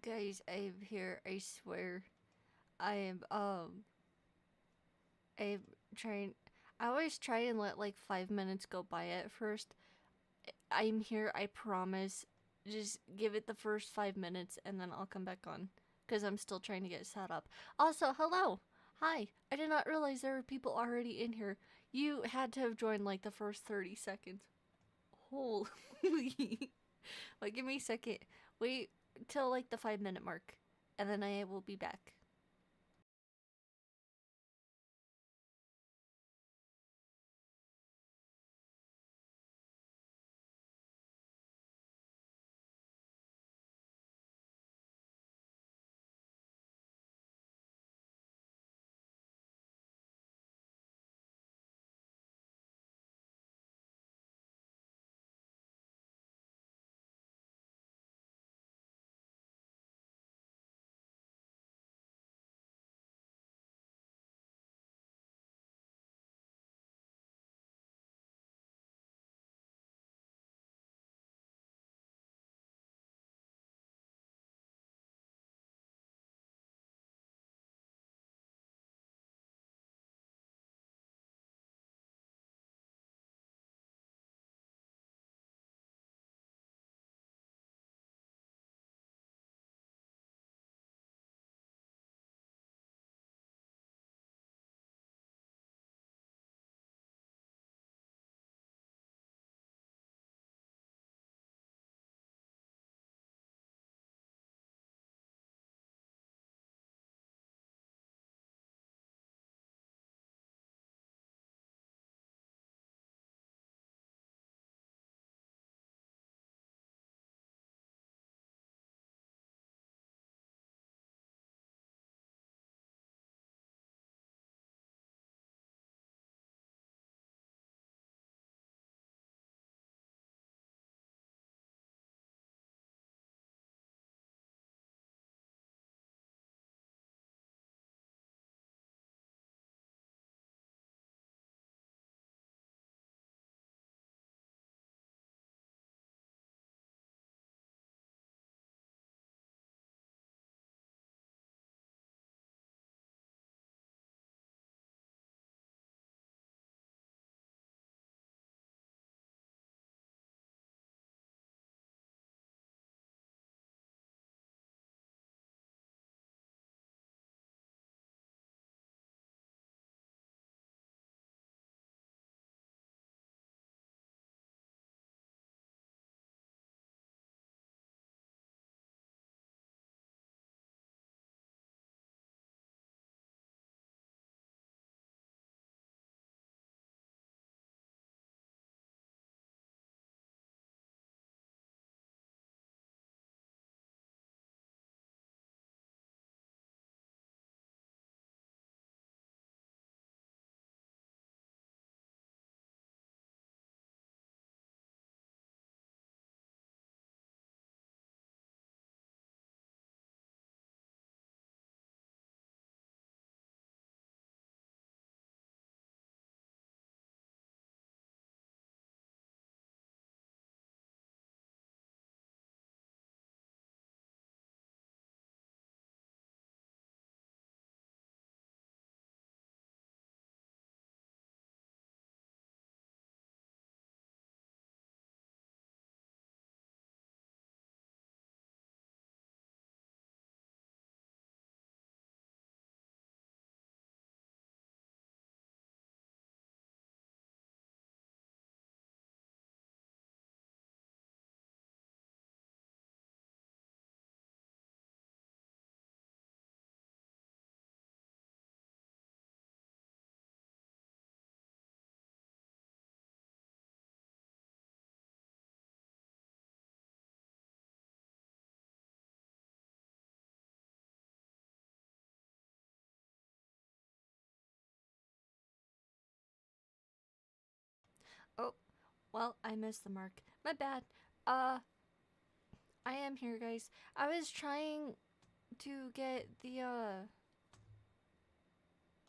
Guys, I am here. I swear. I am, I'm trying. I always try and let like 5 minutes go by at first. I'm here, I promise. Just give it the first 5 minutes and then I'll come back on. Because I'm still trying to get set up. Also, hello! Hi! I did not realize there were people already in here. You had to have joined like the first 30 seconds. Holy. Wait, give me a second. Wait till like the 5 minute mark. And then I will be back. Oh, well, I missed the mark. My bad. Uh, I am here, guys. I was trying to get the,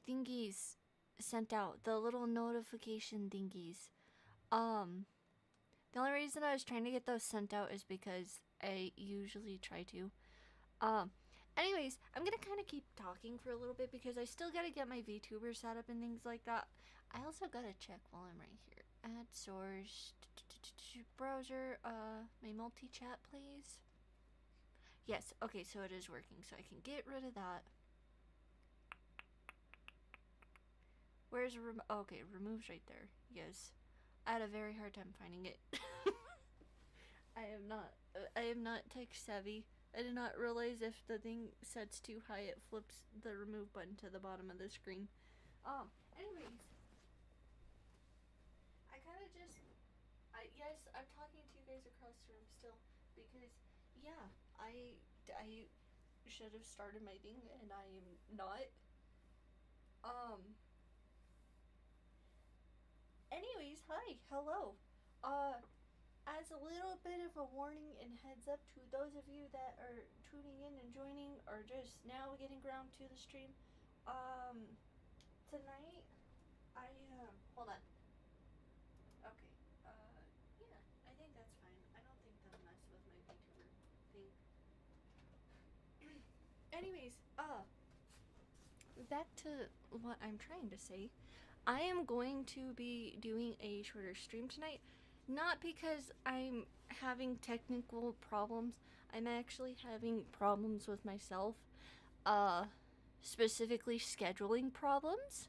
thingies sent out. The little notification thingies. Um, the only reason I was trying to get those sent out is because I usually try to. Um, anyways, I'm gonna kind of keep talking for a little bit because I still gotta get my VTuber set up and things like that. I also gotta check while I'm right here. Add source, browser, my multi-chat, please. Yes, okay, so it is working, so I can get rid of that. Where's okay, removes right there. Yes. I had a very hard time finding it. I am not tech savvy. I did not realize if the thing sets too high, it flips the remove button to the bottom of the screen. Anyways, I kind of just, yes, I'm talking to you guys across the room still because, yeah, I should have started my thing and I am not. Um, anyways, hi, hello. Uh, as a little bit of a warning and heads up to those of you that are tuning in and joining or just now getting around to the stream, um, tonight hold on. Okay, yeah, I think that's fine. I don't think that'll mess with my VTuber thing. Anyways, back to what I'm trying to say. I am going to be doing a shorter stream tonight, not because I'm having technical problems. I'm actually having problems with myself, uh, specifically scheduling problems.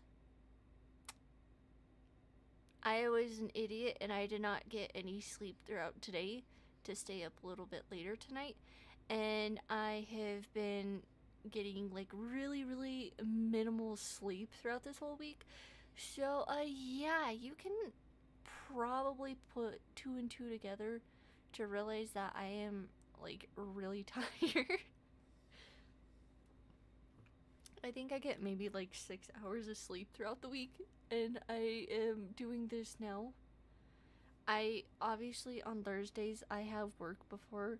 I was an idiot and I did not get any sleep throughout today to stay up a little bit later tonight. And I have been getting like really minimal sleep throughout this whole week. So, yeah, you can probably put two and two together to realize that I am like really tired. I think I get maybe like 6 hours of sleep throughout the week, and I am doing this now. I obviously on Thursdays I have work before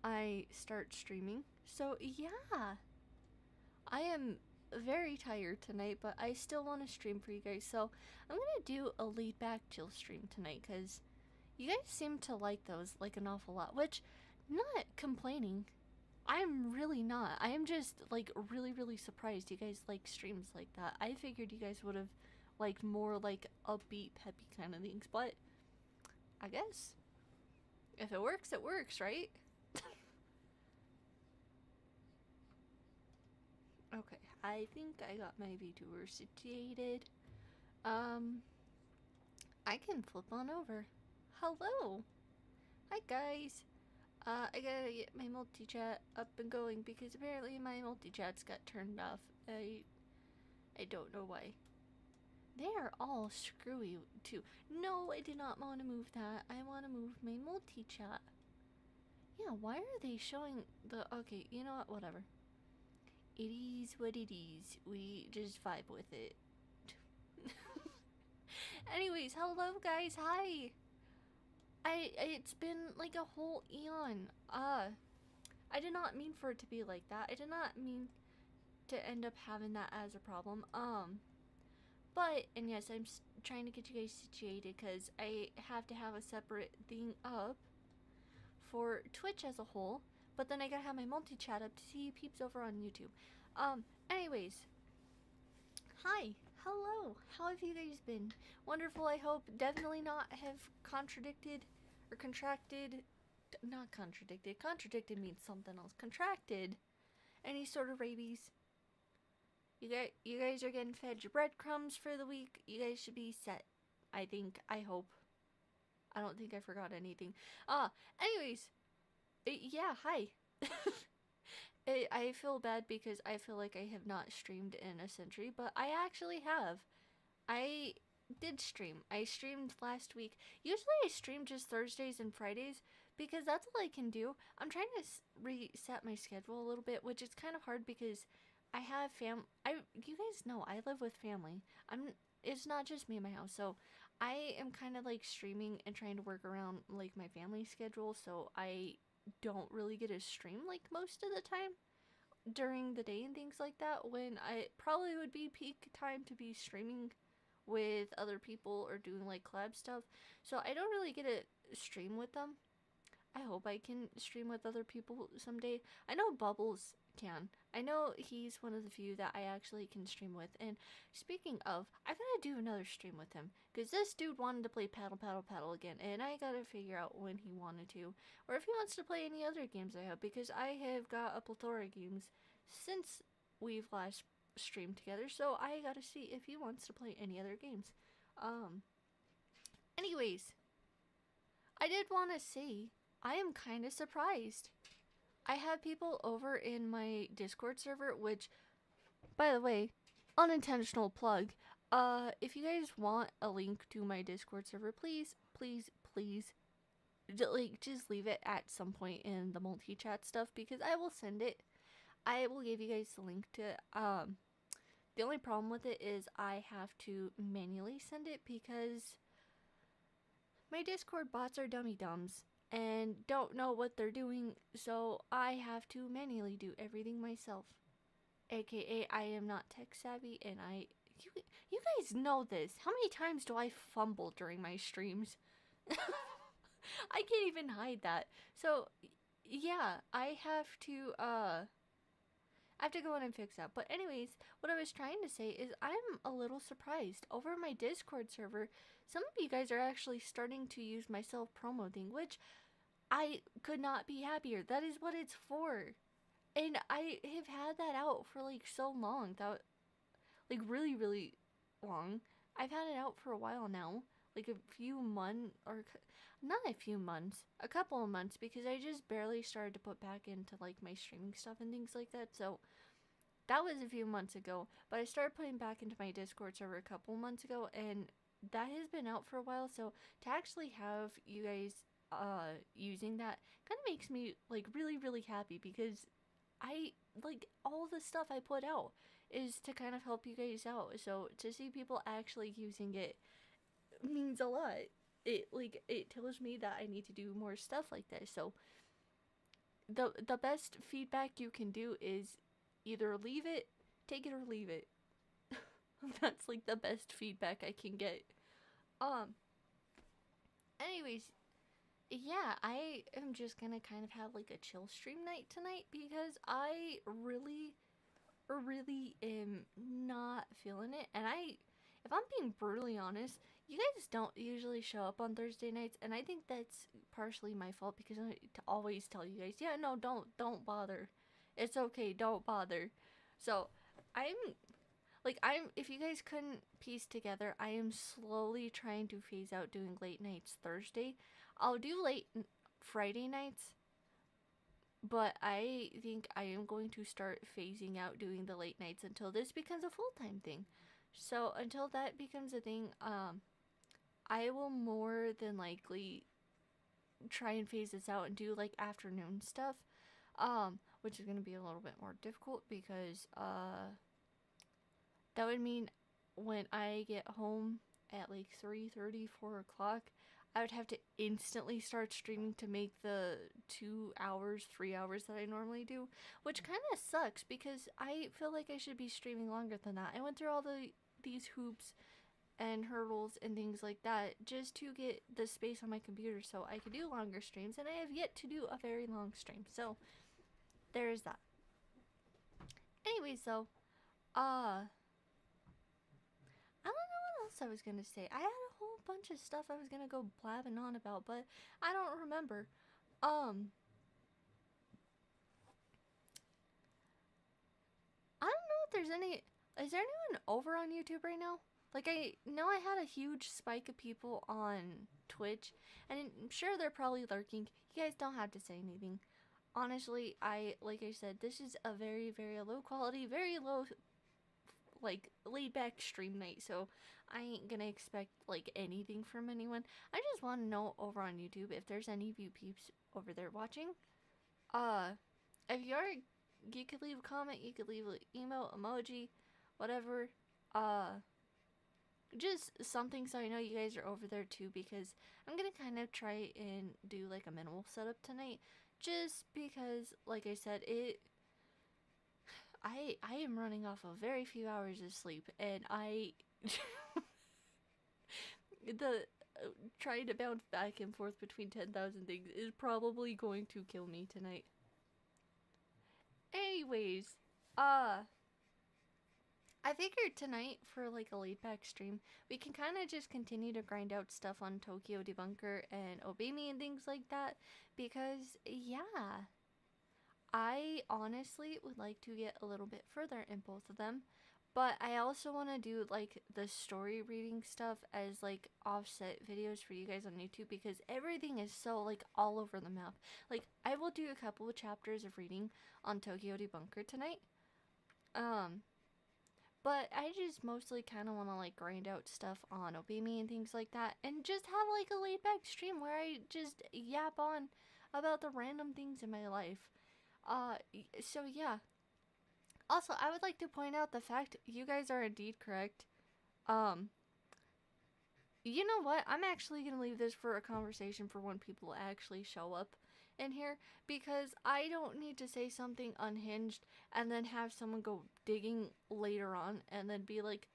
I start streaming. So, yeah, I am very tired tonight, but I still want to stream for you guys. So, I'm going to do a laid back chill stream tonight because you guys seem to like those like an awful lot, which, not complaining. I'm really not. I am just like really surprised you guys like streams like that. I figured you guys would have liked more like upbeat, peppy kind of things, but I guess if it works, right? Okay, I think I got my VTuber situated. Um, I can flip on over. Hello, hi guys. I gotta get my multi-chat up and going because apparently my multi-chats got turned off. I don't know why. They are all screwy too. No, I did not want to move that. I want to move my multi-chat. Yeah, why are they showing the... Okay, you know what? Whatever. It is what it is. We just vibe with it. Anyways, hello guys. Hi. It's been like a whole eon. I did not mean for it to be like that. I did not mean to end up having that as a problem. But, and yes, I'm trying to get you guys situated because I have to have a separate thing up for Twitch as a whole. But then I gotta have my multi-chat up to see you peeps over on YouTube. Anyways. Hi. Hello. How have you guys been? Wonderful, I hope. Definitely not have contradicted or contracted. Not contradicted. Contradicted means something else. Contracted any sort of rabies. You guys are getting fed your breadcrumbs for the week. You guys should be set. I think. I hope. I don't think I forgot anything. Anyways. Yeah, hi. I feel bad because I feel like I have not streamed in a century, but I actually have. I did stream. I streamed last week. Usually I stream just Thursdays and Fridays because that's all I can do. I'm trying to reset my schedule a little bit, which is kind of hard because I have you guys know I live with family. It's not just me in my house. So I am kind of like streaming and trying to work around like my family schedule, so I don't really get to stream like most of the time during the day and things like that when I probably would be peak time to be streaming with other people or doing like collab stuff. So I don't really get to stream with them. I hope I can stream with other people someday. I know Bubbles can. I know he's one of the few that I actually can stream with. And speaking of, I gotta do another stream with him because this dude wanted to play Paddle Paddle Paddle again, and I gotta figure out when he wanted to, or if he wants to play any other games I have, because I have got a plethora of games since we've last streamed together. So I gotta see if he wants to play any other games. Um. Anyways, I did want to say I am kind of surprised. I have people over in my Discord server, which, by the way, unintentional plug. If you guys want a link to my Discord server, please, please, please, just leave it at some point in the multi-chat stuff because I will send it. I will give you guys the link to it. The only problem with it is I have to manually send it because my Discord bots are dummy dumbs and don't know what they're doing, so I have to manually do everything myself. AKA, I am not tech savvy, and you guys know this. How many times do I fumble during my streams? I can't even hide that. So, yeah, I have to go in and fix that. But anyways, what I was trying to say is I'm a little surprised. Over my Discord server, some of you guys are actually starting to use my self promo thing, which I could not be happier. That is what it's for. And I have had that out for like so long. That like really, really long. I've had it out for a while now. Like a few months, or not a few months, a couple of months, because I just barely started to put back into like my streaming stuff and things like that. So that was a few months ago, but I started putting back into my Discord server a couple months ago, and that has been out for a while. So to actually have you guys using that kind of makes me like really, really happy, because I like all the stuff I put out is to kind of help you guys out. So to see people actually using it means a lot. It tells me that I need to do more stuff like this. So the best feedback you can do is either leave it, take it, or leave it. That's like the best feedback I can get. Anyways, yeah, I am just gonna kind of have like a chill stream night tonight because I really, really am not feeling it. And if I'm being brutally honest, you guys don't usually show up on Thursday nights, and I think that's partially my fault because I always tell you guys, yeah, no, don't bother. It's okay, don't bother. So, if you guys couldn't piece together, I am slowly trying to phase out doing late nights Thursday. I'll do late Friday nights, but I think I am going to start phasing out doing the late nights until this becomes a full-time thing. So until that becomes a thing, I will more than likely try and phase this out and do like afternoon stuff, which is going to be a little bit more difficult because that would mean when I get home at like 3:30, 4 o'clock, I would have to instantly start streaming to make the 2 hours, 3 hours that I normally do, which kind of sucks because I feel like I should be streaming longer than that. I went through all these hoops and hurdles and things like that just to get the space on my computer so I could do longer streams, and I have yet to do a very long stream. So there is that. Anyways, though, I don't know what else I was gonna say. I had a whole bunch of stuff I was gonna go blabbing on about, but I don't remember. I don't know if there's any. Is there anyone over on YouTube right now? Like, I know I had a huge spike of people on Twitch, and I'm sure they're probably lurking. You guys don't have to say anything. Honestly, like I said, this is a very, very low quality, very low, like, laid back stream night, so I ain't gonna expect, like, anything from anyone. I just want to know over on YouTube if there's any of you peeps over there watching. If you are, you could leave a comment, you could leave an email, emoji, whatever. Just something so I know you guys are over there too, because I'm gonna kind of try and do like a minimal setup tonight, just because, like I said, I am running off of very few hours of sleep, and trying to bounce back and forth between 10,000 things is probably going to kill me tonight. Anyways, I figured tonight for like a laid back stream, we can kind of just continue to grind out stuff on Tokyo Debunker and Obey Me and things like that, because yeah, I honestly would like to get a little bit further in both of them. But I also want to do like the story reading stuff as like offset videos for you guys on YouTube, because everything is so like all over the map. Like I will do a couple of chapters of reading on Tokyo Debunker tonight. But I just mostly kind of want to like grind out stuff on Obey Me and things like that, and just have like a laid back stream where I just yap on about the random things in my life. So yeah. Also, I would like to point out the fact you guys are indeed correct. Um, you know what? I'm actually gonna leave this for a conversation for when people actually show up in here, because I don't need to say something unhinged and then have someone go digging later on and then be like,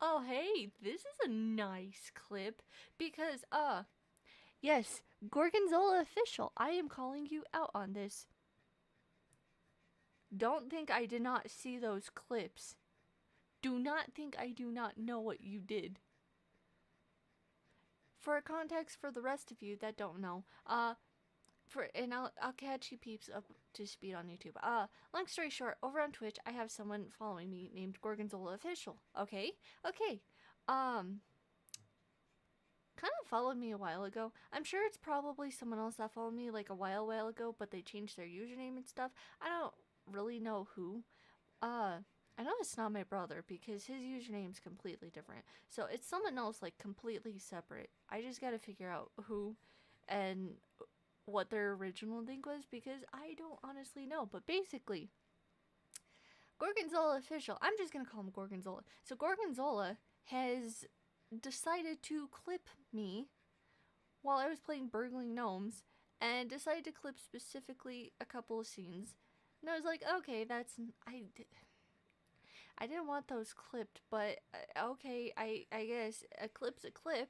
oh hey, this is a nice clip, because yes, Gorgonzola official, I am calling you out on this. Don't think I did not see those clips. Do not think I do not know what you did. For context for the rest of you that don't know, and I'll catch you peeps up to speed on YouTube. Long story short, over on Twitch, I have someone following me named Gorgonzola Official. Okay, kind of followed me a while ago. I'm sure it's probably someone else that followed me like a while ago, but they changed their username and stuff. I don't really know who. I know it's not my brother because his username's completely different. So it's someone else like completely separate. I just gotta figure out who and what their original thing was, because I don't honestly know. But basically, Gorgonzola official, I'm just gonna call him Gorgonzola. So Gorgonzola has decided to clip me while I was playing Burgling Gnomes, and decided to clip specifically a couple of scenes. And I was like, okay, I didn't want those clipped, but okay, I guess a clip's a clip.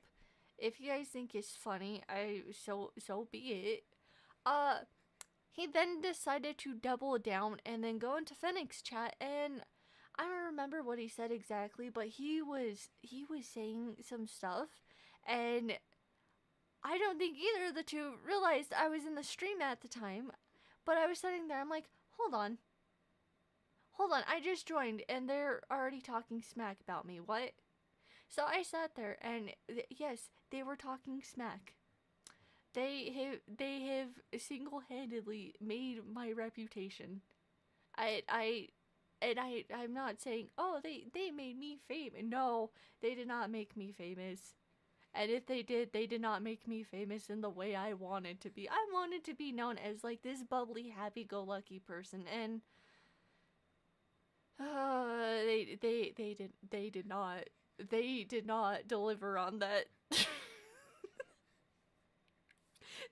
If you guys think it's funny, so be it. He then decided to double down and then go into Fennec's chat, and I don't remember what he said exactly, but he was saying some stuff, and I don't think either of the two realized I was in the stream at the time. But I was sitting there, I'm like, hold on, I just joined and they're already talking smack about me. What? So I sat there, and yes, they were talking smack. They have single-handedly made my reputation. I'm not saying, oh, they made me famous. No, they did not make me famous. And if they did not make me famous in the way I wanted to be. I wanted to be known as like this bubbly, happy-go-lucky person, and they did not deliver on that.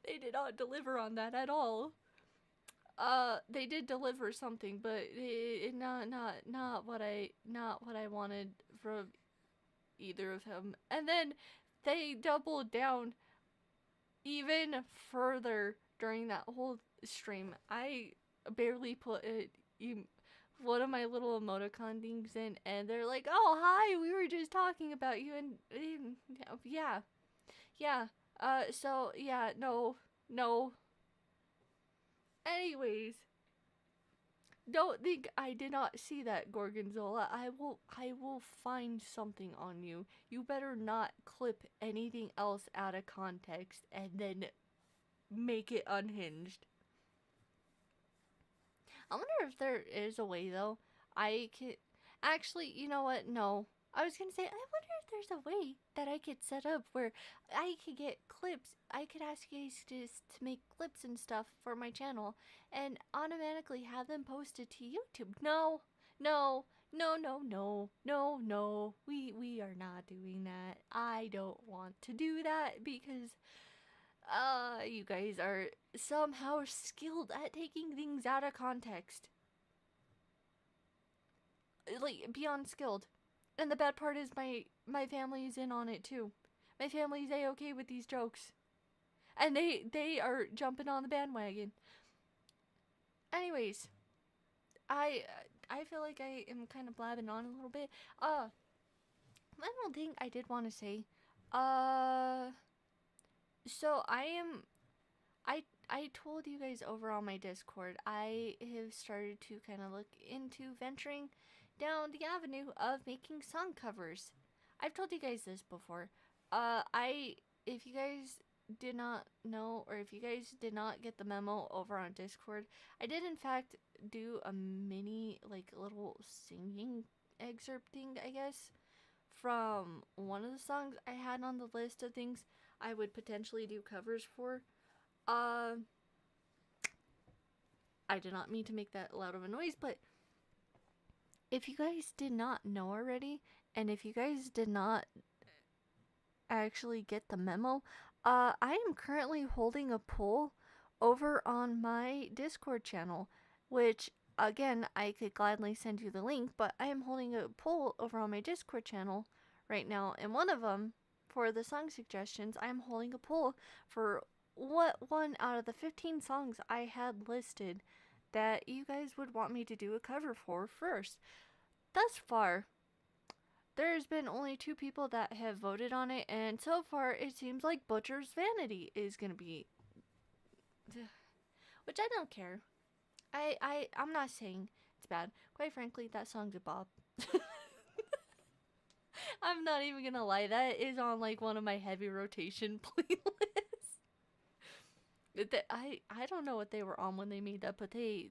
They did not deliver on that at all. They did deliver something, but not what I wanted from either of them. And then they doubled down even further during that whole stream. I barely put one of my little emoticon things in, and they're like, "Oh, hi, we were just talking about you," and yeah. So yeah, no. Anyways, don't think I did not see that, Gorgonzola. I will find something on you. You better not clip anything else out of context and then make it unhinged. I wonder if there is a way, though. I could... Actually, you know what? No. I was gonna say, I wonder if there's a way that I could set up where I could get clips. I could ask you guys to make clips and stuff for my channel and automatically have them posted to YouTube. No. We are not doing that. I don't want to do that because you guys are somehow skilled at taking things out of context. Like, beyond skilled. And the bad part is my family is in on it too. My family's a-okay with these jokes. And they are jumping on the bandwagon. Anyways, I I feel like I am kind of blabbing on a little bit. One little thing I did want to say. Uh, so I told you guys over on my Discord, I have started to kind of look into venturing down the avenue of making song covers. I've told you guys this before. I if you guys did not know, or if you guys did not get the memo over on Discord, I did in fact do a mini like little singing excerpt thing, I guess, from one of the songs I had on the list of things I would potentially do covers for. Uh, I did not mean to make that loud of a noise, but if you guys did not know already, and if you guys did not actually get the memo, I am currently holding a poll over on my Discord channel, which again, I could gladly send you the link, but I am holding a poll over on my Discord channel right now, and one of them, for the song suggestions, I'm holding a poll for what one out of the 15 songs I had listed that you guys would want me to do a cover for first. Thus far, there's been only 2 people that have voted on it, and so far it seems like Butcher's Vanity is gonna be, which I don't care. I'm not saying it's bad. Quite frankly, that song's a bop. I'm not even gonna lie, that is on like one of my heavy rotation playlists. I don't know what they were on when they made that, but they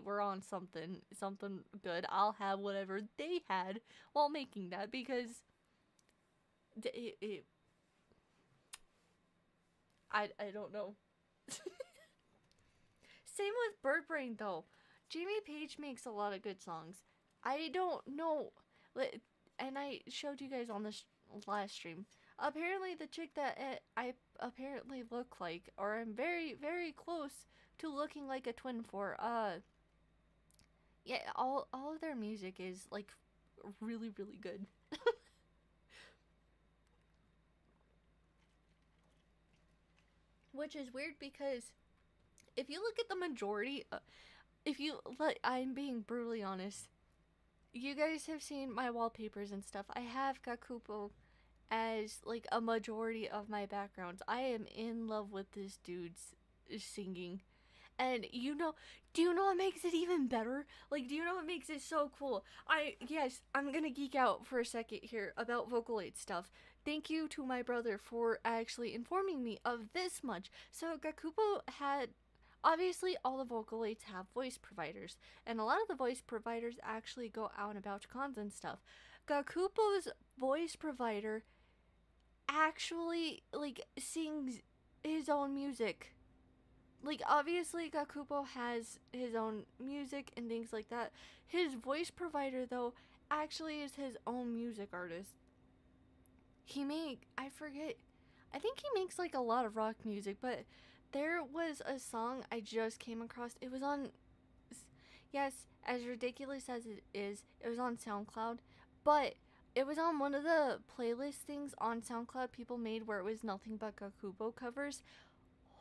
were on something good. I'll have whatever they had while making that, because it I don't know. Same with Bird Brain though. Jamie Page makes a lot of good songs. I don't know, and I showed you guys on this last stream. Apparently, the chick that I apparently look like, or I'm very, very close to looking like a twin for, yeah, all of their music is like really, really good. Which is weird because if you look at the majority, if you like, I'm being brutally honest. You guys have seen my wallpapers and stuff. I have Gakupo as like a majority of my backgrounds. I am in love with this dude's singing. And do you know what makes it even better? Like, do you know what makes it so cool? Yes, I'm gonna geek out for a second here about Vocaloid stuff. Thank you to my brother for actually informing me of this much. So, Gakupo had, obviously, all the Vocaloids have voice providers, and a lot of the voice providers actually go out and about to cons and stuff. Gakupo's voice provider actually, like, sings his own music. Like, obviously, Gakupo has his own music and things like that. His voice provider, though, actually is his own music artist. I forget, I think he makes, like, a lot of rock music, but there was a song I just came across. It was on, yes, as ridiculous as it is, it was on SoundCloud, but it was on one of the playlist things on SoundCloud people made where it was nothing but Gakupo covers.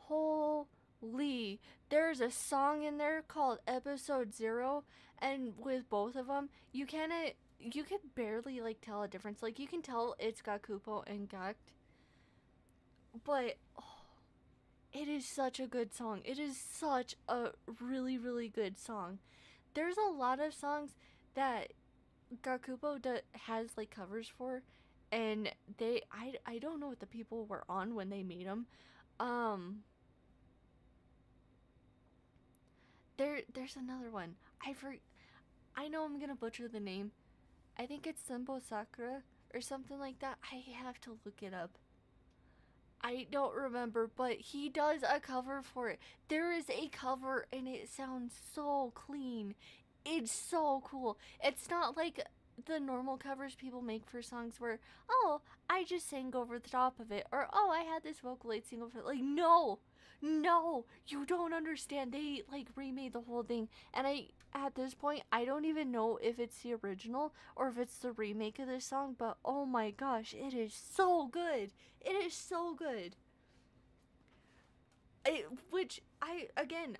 Holy, there's a song in there called Episode 0, and with both of them, you can barely like tell a difference. Like, you can tell it's Gakupo and Gakt, but it is such a good song. It is such a really, really good song. There's a lot of songs that Gakupo has like covers for, and I don't know what the people were on when they made them. Um, there's another one. I know I'm gonna butcher the name. I think it's Senbo Sakura or something like that. I have to look it up. I don't remember, but he does a cover for it. There is a cover and it sounds so clean. It's so cool. It's not like the normal covers people make for songs where, oh, I just sang over the top of it, or oh, I had this Vocaloid sing over it. Like, no, no, you don't understand. They like remade the whole thing, and at this point I don't even know if it's the original or if it's the remake of this song. But oh my gosh, it is so good. It is so good. Which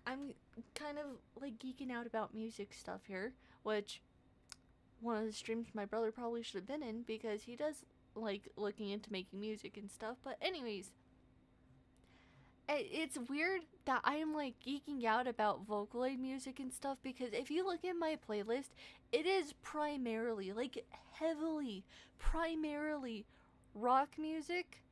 I'm kind of like geeking out about music stuff here, which one of the streams my brother probably should have been in because he does like looking into making music and stuff. But anyways, it's weird that I am like geeking out about Vocaloid music and stuff because if you look at my playlist, it is primarily, like heavily, primarily rock music,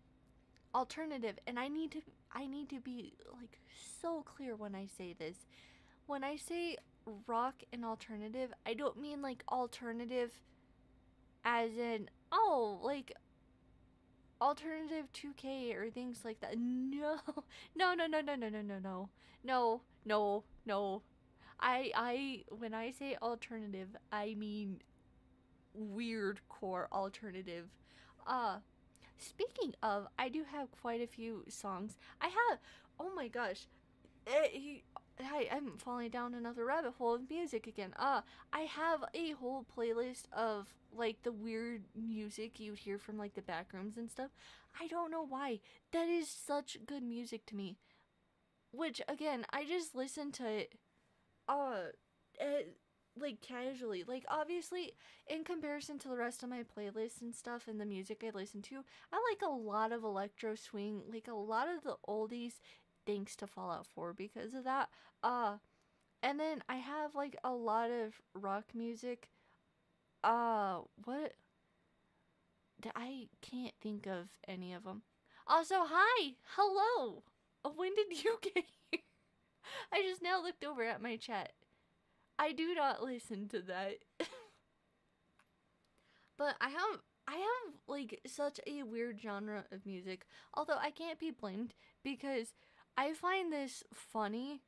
alternative, and I need to be like so clear when I say this. When I say rock and alternative, I don't mean like alternative as in, oh, like alternative 2K or things like that. No. No, no, no, no, no, no, no, no. No, no, no. I when I say alternative, I mean weird core alternative. Uh Speaking of, I do have quite a few songs. I have, oh my gosh, I'm falling down another rabbit hole of music again. I have a whole playlist of like the weird music you'd hear from like the back rooms and stuff. I don't know why. That is such good music to me. Which again, I just listen to it, uh, uh like casually. Like obviously, in comparison to the rest of my playlists and stuff and the music I listen to, I like a lot of electro swing, like a lot of the oldies, thanks to Fallout 4 because of that. Uh, and then I have like a lot of rock music. What? I can't think of any of them. Also, hi, hello. When did you get here? I just now looked over at my chat. I do not listen to that. But I have like such a weird genre of music. Although I can't be blamed because I find this funny.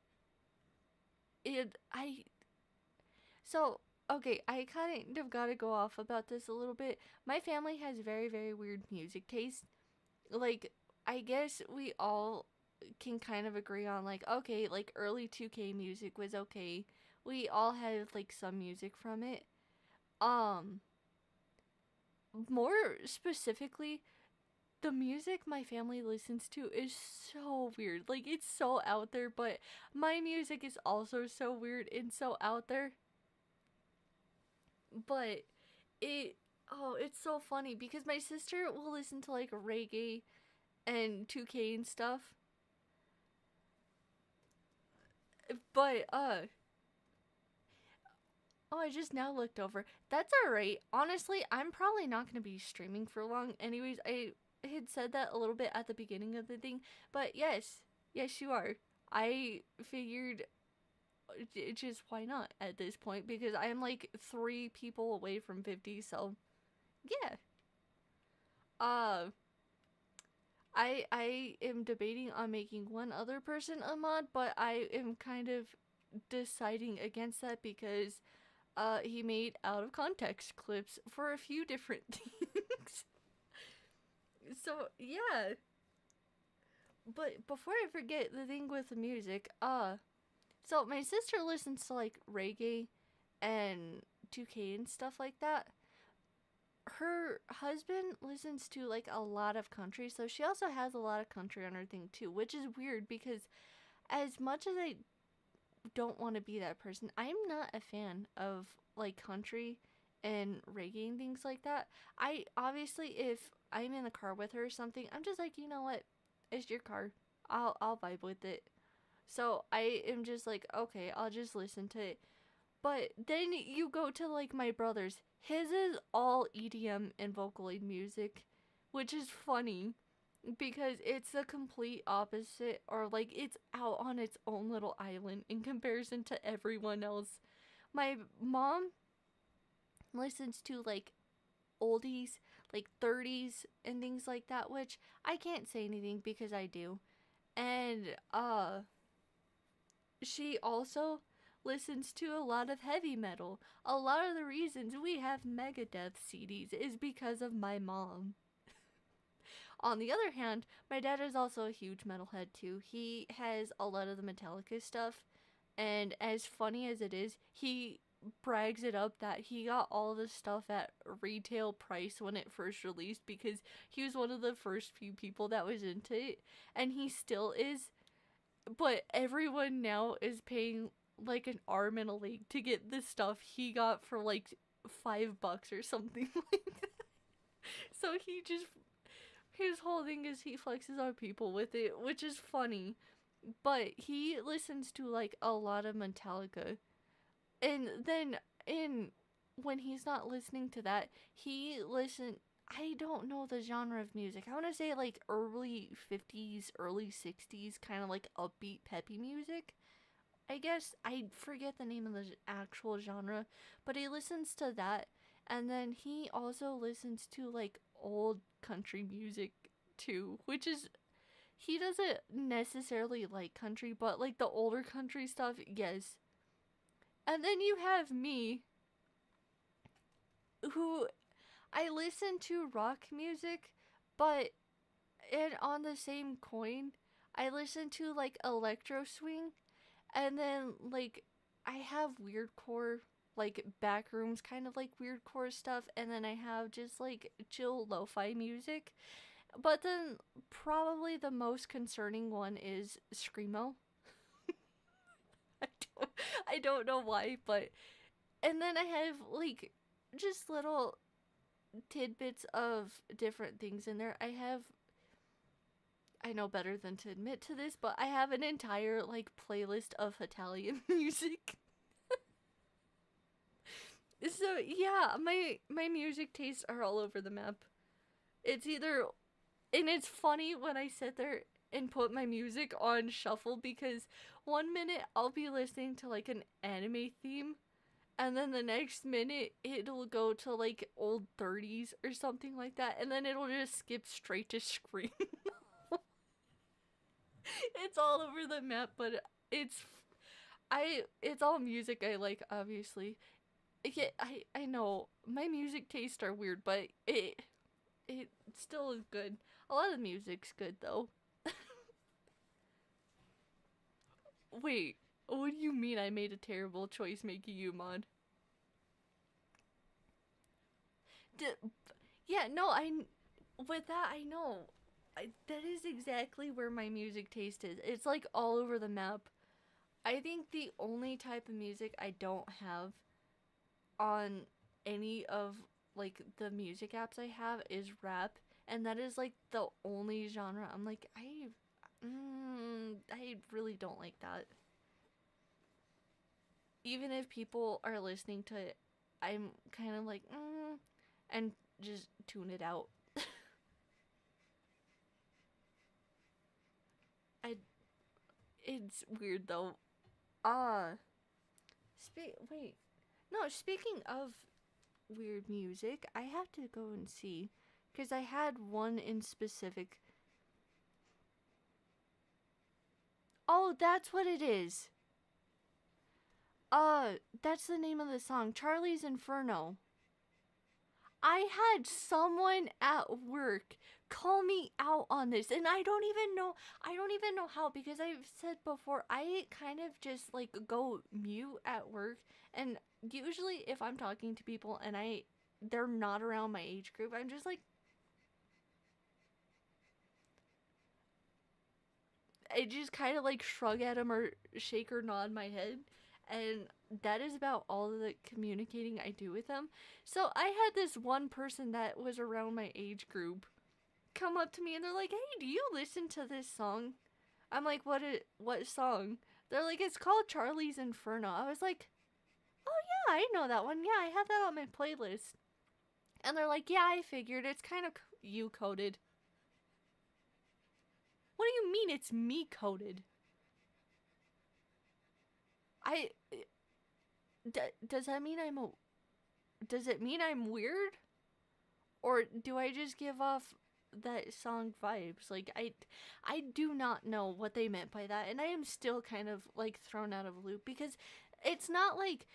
It I so okay, I kind of got to go off about this a little bit. My family has very very weird music taste. Like I guess we all can kind of agree on like okay, like early 2K music was okay. We all had like some music from it. Um More specifically, the music my family listens to is so weird. Like it's so out there, but my music is also so weird and so out there. But it it's so funny because my sister will listen to like reggae and 2K and stuff. But oh, I just now looked over. That's alright. Honestly, I'm probably not going to be streaming for long. Anyways, I had said that a little bit at the beginning of the thing. But yes, yes, you are. I figured just why not at this point because I am like 3 people away from 50. So yeah. Uh, I am debating on making one other person a mod, but I am kind of deciding against that because he made out of context clips for a few different things. So yeah. But before I forget the thing with the music, so my sister listens to like reggae and 2K and stuff like that. Her husband listens to like a lot of country, so she also has a lot of country on her thing too, which is weird because as much as I don't want to be that person, I'm not a fan of like country and reggae and things like that. I obviously, if I'm in the car with her or something, I'm just like, you know what, it's your car. I'll vibe with it. So I am just like, okay, I'll just listen to it. But then you go to like my brother's. His is all EDM and Vocaloid music, which is funny because it's the complete opposite, or like it's out on its own little island in comparison to everyone else. My mom listens to like oldies, like 30s and things like that, which I can't say anything because I do. And she also listens to a lot of heavy metal. A lot of the reasons we have Megadeth CDs is because of my mom. On the other hand, my dad is also a huge metalhead too. He has a lot of the Metallica stuff, and as funny as it is, he brags it up that he got all the stuff at retail price when it first released because he was one of the first few people that was into it, and he still is. But everyone now is paying like an arm and a leg to get the stuff he got for like $5 or something like that. So he just, his whole thing is he flexes on people with it, which is funny. But he listens to like a lot of Metallica. And then in when he's not listening to that, he listen I don't know the genre of music. I want to say like early 50s, early 60s, kind of like upbeat, peppy music. I guess I forget the name of the actual genre, but he listens to that, and then he also listens to like old country music too, which is he doesn't necessarily like country, but like the older country stuff, yes. And then you have me, who I listen to rock music, but and on the same coin, I listen to like electro swing, and then like I have weird core, like back rooms kind of like weird core stuff, and then I have just like chill lo-fi music. But then probably the most concerning one is screamo. I don't, I don't know why, but and then I have like just little tidbits of different things in there. I know better than to admit to this, but I have an entire like playlist of Italian music. So yeah, my music tastes are all over the map. It's either, and it's funny when I sit there and put my music on shuffle because one minute I'll be listening to like an anime theme, and then the next minute it'll go to like old 30s or something like that, and then it'll just skip straight to Scream. It's all over the map, but it's all music I like, obviously. Yeah, I know my music tastes are weird, but it still is good. A lot of music's good though. Wait, what do you mean I made a terrible choice making you mod? D- yeah, no, with that I know. That is exactly where my music taste is. It's like all over the map. I think the only type of music I don't have on any of like the music apps I have is rap, and that is like the only genre I'm like I really don't like that. Even if people are listening to it, I'm kind of like and just tune it out. I it's weird though. Ah, wait. No, speaking of weird music, I have to go and see because I had one in specific. Oh, that's what it is. That's the name of the song, Charlie's Inferno. I had someone at work call me out on this, and I don't even know how, because I've said before I kind of just like go mute at work, and usually if I'm talking to people and they're not around my age group, I'm just like I just kind of like shrug at them or shake or nod my head, and that is about all of the communicating I do with them. So I had this one person that was around my age group come up to me and they're like, "Hey, do you listen to this song?" I'm like, what song?" They're like, "It's called Charlie's Inferno." I was like, "Oh yeah, I know that one. Yeah, I have that on my playlist." And they're like, "Yeah, I figured it's kind of you coded." What do you mean it's me coded? I does that mean does it mean I'm weird? Or do I just give off that song vibes? Like I do not know what they meant by that, and I am still kind of like thrown out of a loop because It's not like,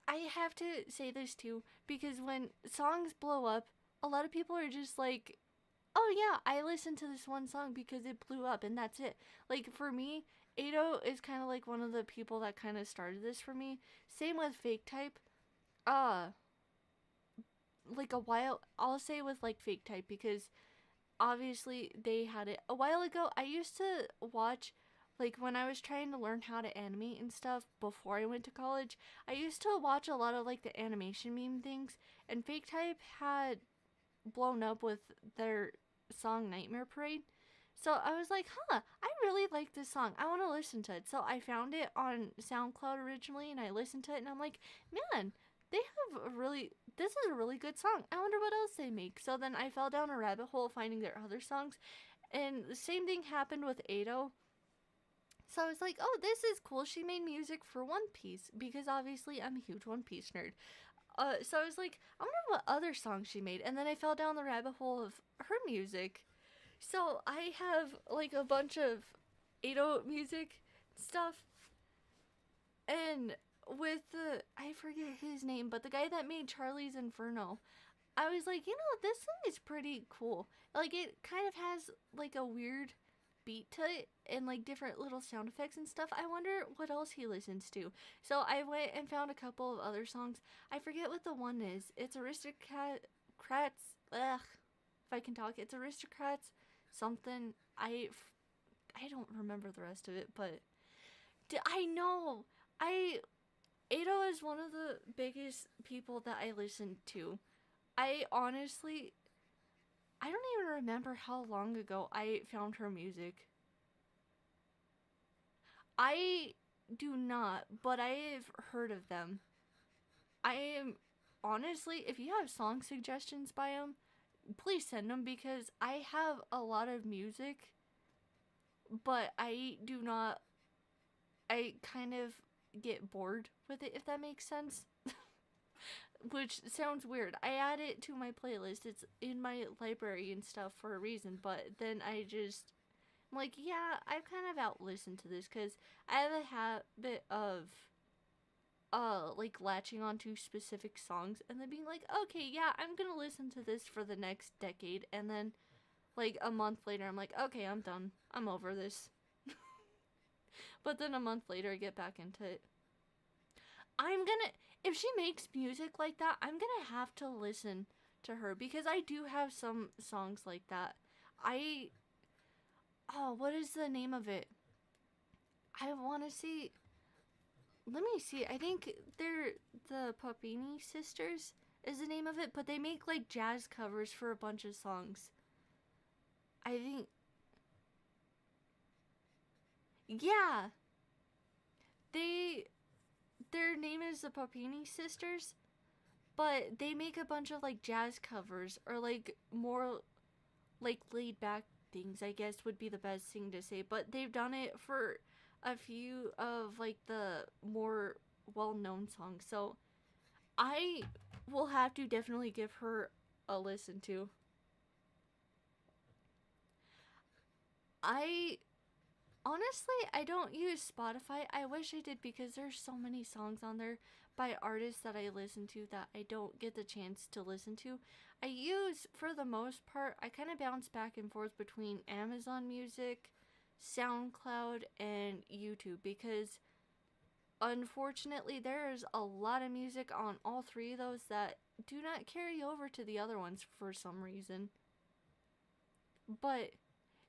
I have to say this too, because when songs blow up, a lot of people are just like, oh yeah, I listened to this one song because it blew up and that's it. Like for me, Ado is kind of like one of the people that kind of started this for me. Same with Fake Type. Uh, like a while, I'll say with like Fake Type because obviously they had it a while ago. I used to watch, like when I was trying to learn how to animate and stuff before I went to college, I used to watch a lot of like the animation meme things, and Fake Type had blown up with their song Nightmare Parade. So I was like, huh, I really like this song. I want to listen to it. So I found it on SoundCloud originally and I listened to it and I'm like, man, they have a really, this is a really good song. I wonder what else they make. So then I fell down a rabbit hole finding their other songs. And the same thing happened with Ado. So I was like, oh, this is cool. She made music for One Piece because obviously I'm a huge One Piece nerd. So I was like, I wonder what other songs she made. And then I fell down the rabbit hole of her music. So I have like a bunch of Ado music stuff. And with the, I forget his name, but the guy that made Charlie's Inferno, I was like, you know, this song is pretty cool. Like, it kind of has like a weird beat to it and like different little sound effects and stuff. I wonder what else he listens to. So I went and found a couple of other songs. I forget what the one is. It's Aristocrats. Ugh, if I can talk, it's Aristocrats something. I don't remember the rest of it, but I know I Ado is one of the biggest people that I listen to. I honestly, I don't even remember how long ago I found her music. I do not, but I have heard of them. I am honestly, if you have song suggestions by them, please send them because I have a lot of music, but I do not. I kind of get bored with it, if that makes sense. Which sounds weird. I add it to my playlist. It's in my library and stuff for a reason, but then I just, I'm like, yeah, I've kind of out listened to this because I have a habit of like latching onto specific songs and then being like, okay, yeah, I'm gonna listen to this for the next decade, and then like a month later I'm like, okay, I'm done, I'm over this. But then a month later I get back into it. I'm gonna, if she makes music like that, I'm gonna have to listen to her because I do have some songs like that. I, oh, what is the name of it? I want to see. Let me see. I think they're the Papini sisters is the name of it, but they make like jazz covers for a bunch of songs. I think, yeah, they, their name is the Papini sisters, but they make a bunch of like jazz covers or like more like laid back things, I guess would be the best thing to say. But they've done it for a few of like the more well known songs. So I will have to definitely give her a listen to. I honestly, I don't use Spotify. I wish I did because there's so many songs on there by artists that I listen to that I don't get the chance to listen to. I use, for the most part, I kind of bounce back and forth between Amazon Music, SoundCloud, and YouTube because unfortunately there is a lot of music on all three of those that do not carry over to the other ones for some reason. But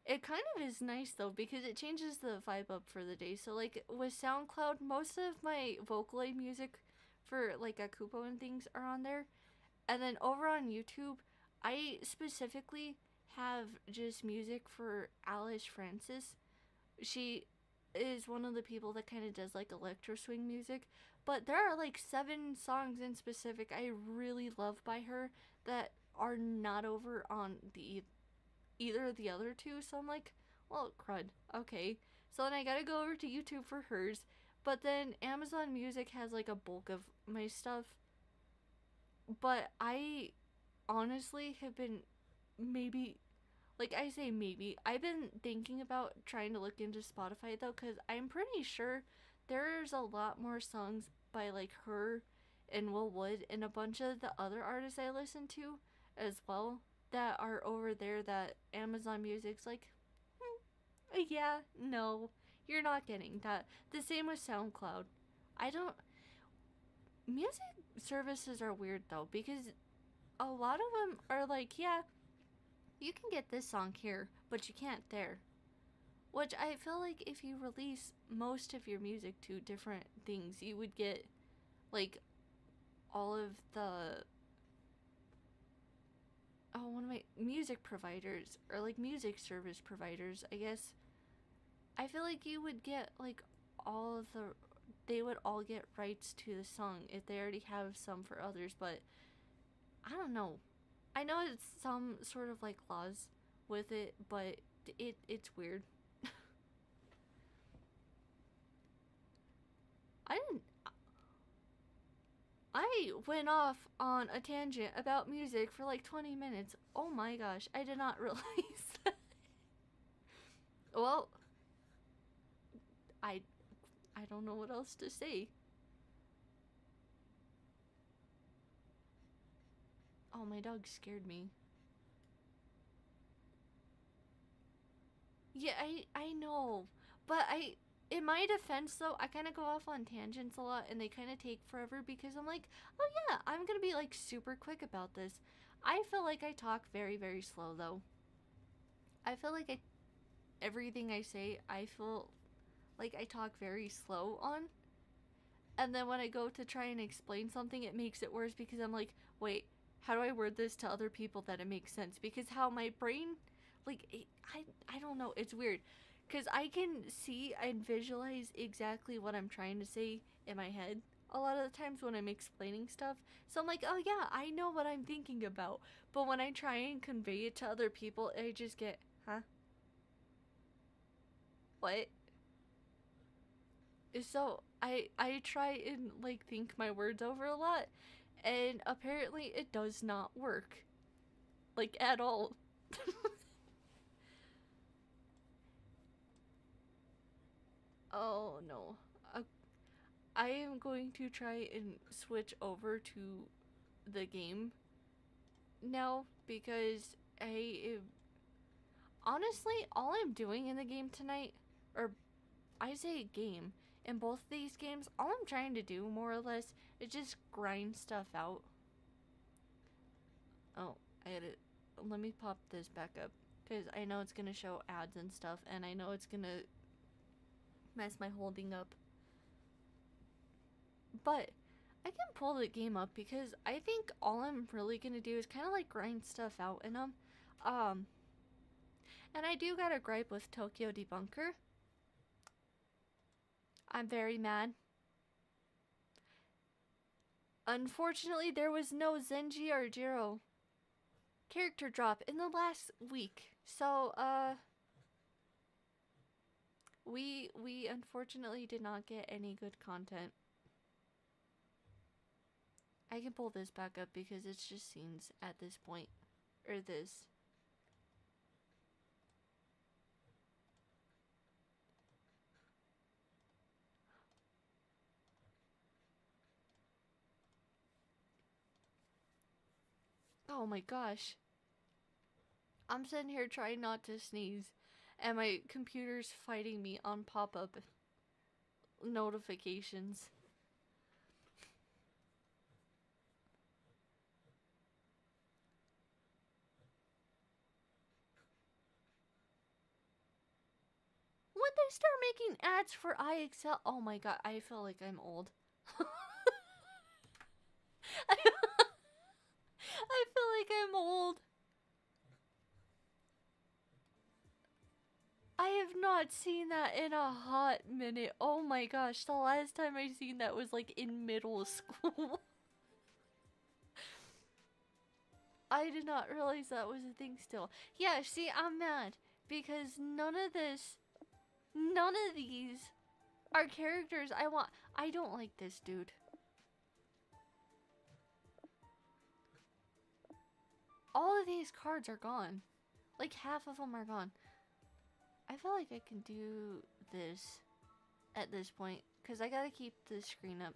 it kind of is nice though because it changes the vibe up for the day. So like with SoundCloud, most of my Vocaloid music for like Akupo and things are on there. And then over on YouTube, I specifically have just music for Alice Francis. She is one of the people that kind of does like electro swing music, but there are like 7 songs in specific I really love by her that are not over on the either of the other two. So I'm like, well, crud. Okay. So then I gotta go over to YouTube for hers. But then Amazon Music has like a bulk of my stuff. But I honestly have been maybe, like I say maybe, I've been thinking about trying to look into Spotify though, because I'm pretty sure there's a lot more songs by like her and Will Wood and a bunch of the other artists I listen to as well that are over there that Amazon Music's like, yeah, no, you're not getting that. The same with SoundCloud. I don't. Music services are weird though because a lot of them are like, yeah, you can get this song here, but you can't there. Which I feel like if you release most of your music to different things, you would get like all of the one of my music providers or like music service providers, I guess. I feel like you would get like all of the they would all get rights to the song if they already have some for others, but I don't know. I know it's some sort of like laws with it, but it's weird. I didn't I went off on a tangent about music for like 20 minutes. Oh my gosh, I did not realize that. Well, I I don't know what else to say. Oh, my dog scared me. Yeah, I know. But I in my defense though, I kind of go off on tangents a lot and they kind of take forever because I'm like, "Oh yeah, I'm going to be like super quick about this." I feel like I talk very very slow though. I feel like everything I say, I feel like I talk very slow on. And then when I go to try and explain something, it makes it worse because I'm like, "Wait, how do I word this to other people that it makes sense?" Because how my brain like I don't know, it's weird because I can see and visualize exactly what I'm trying to say in my head a lot of the times when I'm explaining stuff. So I'm like, oh yeah, I know what I'm thinking about. But when I try and convey it to other people, I just get, huh? What? So I try and like think my words over a lot, and apparently it does not work, like at all. Oh no. Uh, I am going to try and switch over to the game now because honestly, all I'm doing in the game tonight, or I say game, in both these games, all I'm trying to do more or less is just grind stuff out. Oh, I had it. Let me pop this back up because I know it's gonna show ads and stuff, and I know it's gonna mess my holding up. But I can pull the game up because I think all I'm really gonna do is kind of like grind stuff out in them. Um, and I do got a gripe with Tokyo Debunker. I'm very mad. Unfortunately, there was no Zenji or Jiro character drop in the last week. So, we unfortunately did not get any good content. I can pull this back up because it's just scenes at this point. Or this. Oh my gosh. I'm sitting here trying not to sneeze, and my computer's fighting me on pop up notifications. When they start making ads for iExcel, oh my god, I feel like I'm old. I feel like I'm old. I have not seen that in a hot minute. Oh my gosh, the last time I seen that was like in middle school. I did not realize that was a thing still. Yeah, see, I'm mad because none of these are characters I want. I don't like this dude. All of these cards are gone. Like half of them are gone. I feel like I can do this at this point. because I gotta keep the screen up.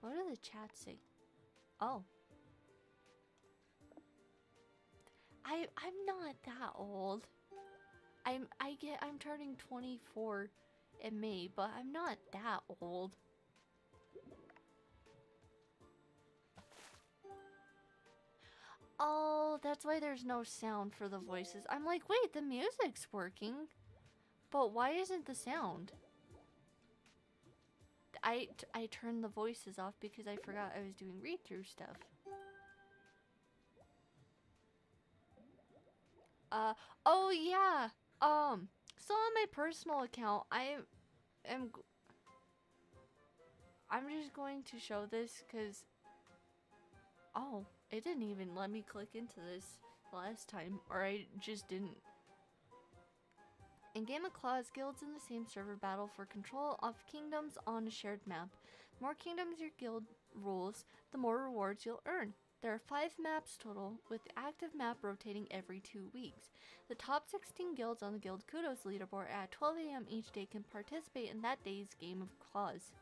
What do the chats say? Oh. I'm not that old. I'm turning 24 in May, but I'm not that old. Oh, that's why there's no sound for the voices. I'm like, wait, the music's working, but why isn't the sound? I turned the voices off because I forgot I was doing read-through stuff. Oh yeah. So on my personal account, I'm just going to show this because, oh, it didn't even let me click into this last time, or I just didn't. In Game of Claws, guilds in the same server battle for control of kingdoms on a shared map. The more kingdoms your guild rules, the more rewards you'll earn. There are 5 maps total, with the active map rotating every 2 weeks. The top 16 guilds on the Guild Kudos leaderboard at 12 AM each day can participate in that day's Game of Claws.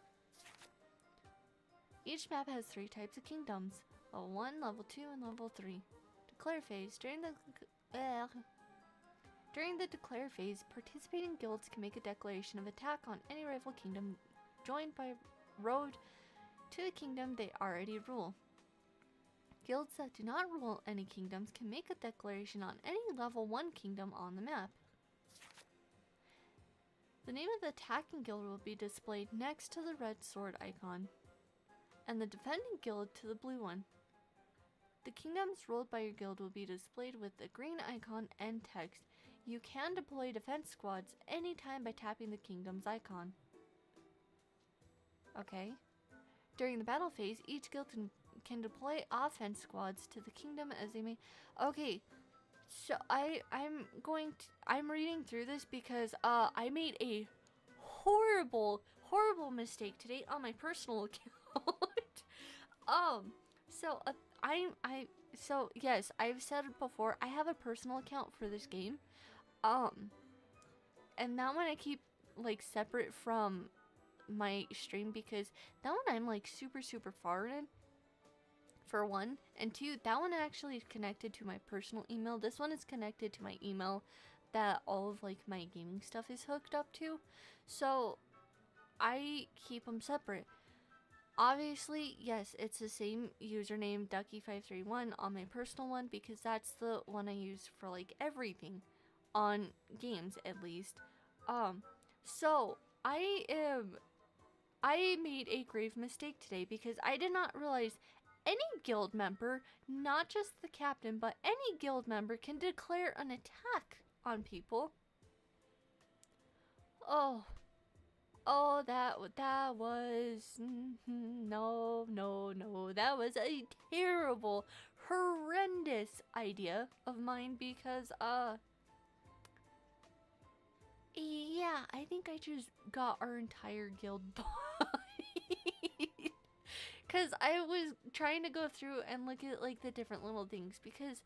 Each map has 3 types of kingdoms, level 1, level 2, and level 3. Declare phase. During the declare phase, participating guilds can make a declaration of attack on any rival kingdom joined by road to the kingdom they already rule. Guilds that do not rule any kingdoms can make a declaration on any level 1 kingdom on the map. The name of the attacking guild will be displayed next to the red sword icon, and the defending guild to the blue one. The kingdoms ruled by your guild will be displayed with the green icon and text. You can deploy defense squads anytime by tapping the kingdom's icon. Okay. During the battle phase, each guild can deploy offense squads to the kingdom as they may. Okay, so I'm reading through this because I made a horrible mistake today on my personal account. So yes, I've said it before, I have a personal account for this game. And that one I keep like separate from my stream because that one I'm like super far in, for one, and two, that one actually is connected to my personal email. This one is connected to my email that all of like my gaming stuff is hooked up to, so I keep them separate. Obviously, yes, it's the same username, Ducky531, on my personal one because that's the one I use for like everything on games, at least. So I made a grave mistake today because I did not realize any guild member, not just the captain, but any guild member can declare an attack on people. Oh, that was no, that was a terrible, horrendous idea of mine because yeah, I think I just got our entire guild bodied. Because I was trying to go through and look at like the different little things, because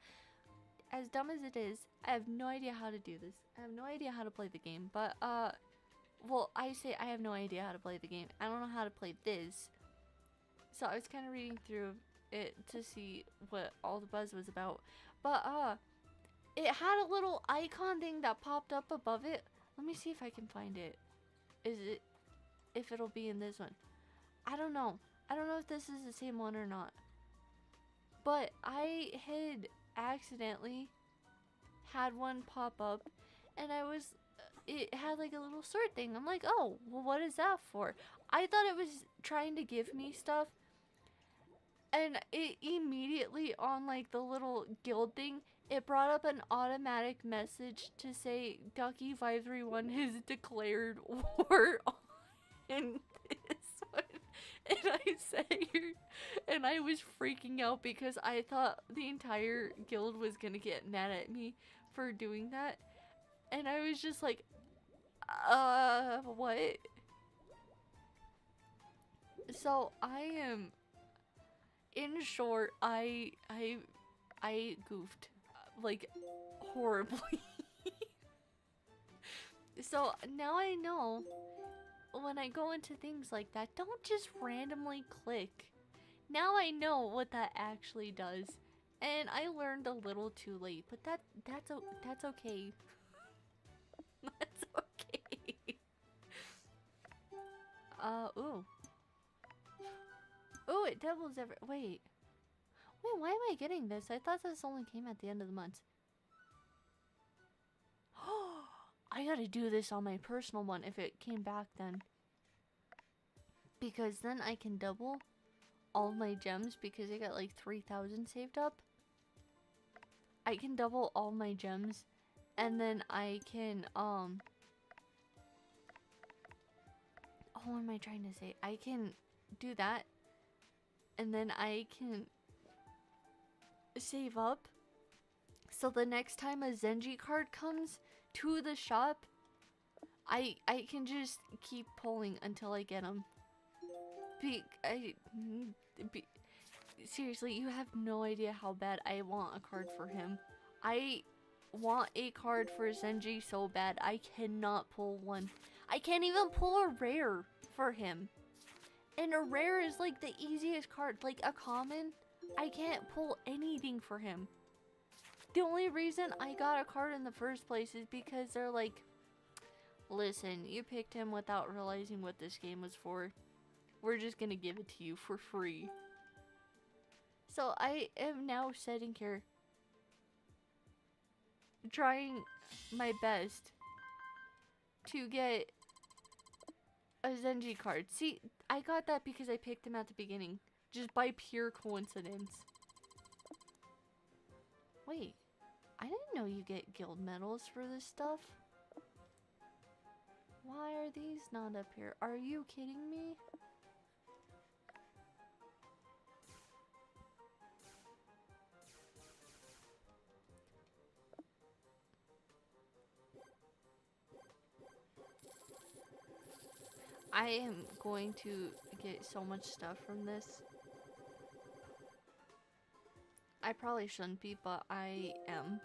as dumb as it is, I have no idea how to do this. I have no idea how to play the game, but well, I say I have no idea how to play the game. I don't know how to play this. So I was kind of reading through it to see what all the buzz was about. But it had a little icon thing that popped up above it. Let me see if I can find it. If it'll be in this one. I don't know. I don't know if this is the same one or not. But I had accidentally had one pop up, and it had like a little sword thing. I'm like, oh, well, what is that for? I thought it was trying to give me stuff, and it immediately on like the little guild thing, it brought up an automatic message to say Ducky531 has declared war on this one. And I sat here and I was freaking out because I thought the entire guild was gonna get mad at me for doing that. And I was just like, what? So I am, in short, I goofed, like, horribly. So now I know when I go into things like that, don't just randomly click. Now I know what that actually does. And I learned a little too late, but that's okay. That's okay. Ooh. Ooh, it doubles every. Wait. Wait, why am I getting this? I thought this only came at the end of the month. I gotta do this on my personal one if it came back then. Because then I can double all my gems because I got like 3,000 saved up. I can double all my gems and then I can, oh, what am I trying to say? I can do that and then I can save up. So the next time a Zenji card comes to the shop, I can just keep pulling until I get them. Seriously, you have no idea how bad I want a card for him. I want a card for Zenji so bad. I cannot pull one. I can't even pull a rare for him. And a rare is like the easiest card. Like a common, I can't pull anything for him. The only reason I got a card in the first place is because they're like, listen, you picked him without realizing what this game was for. We're just gonna give it to you for free. So I am now sitting here trying my best to get a Zenji card. See, I got that because I picked him at the beginning. Just by pure coincidence. Wait, I didn't know you get guild medals for this stuff. Why are these not up here? Are you kidding me? I am going to get so much stuff from this. I probably shouldn't be, but I am.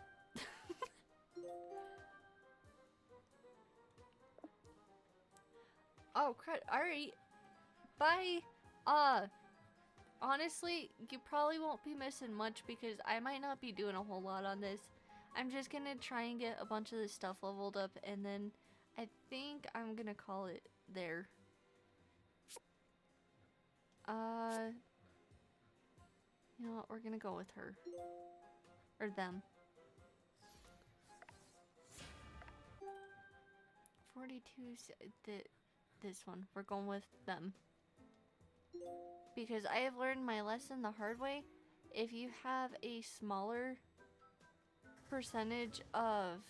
Oh, crap. Alright. Bye. Honestly, you probably won't be missing much because I might not be doing a whole lot on this. I'm just gonna try and get a bunch of this stuff leveled up, and then I think I'm gonna call it there. You know what? We're gonna go with her. Or them. 42, this one. We're going with them. Because I have learned my lesson the hard way. If you have a smaller percentage of,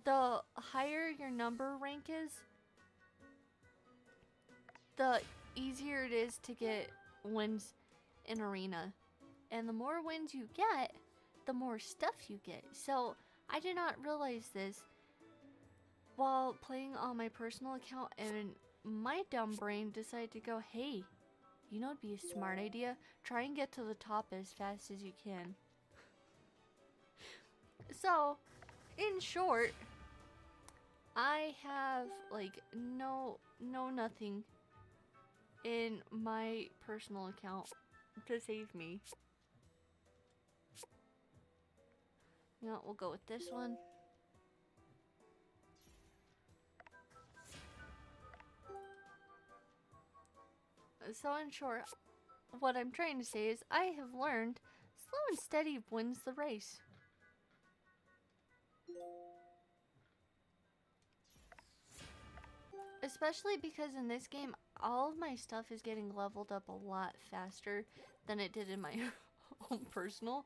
the higher your number rank is, the easier it is to get wins in arena. And the more wins you get, the more stuff you get. So I did not realize this while playing on my personal account, and my dumb brain decided to go, hey, you know, it'd be a smart idea. Try and get to the top as fast as you can. So, in short, I have like nothing in my personal account to save me. You know, we'll go with this one. So in short, what I'm trying to say is I have learned slow and steady wins the race. Especially because in this game, all of my stuff is getting leveled up a lot faster than it did in my own personal.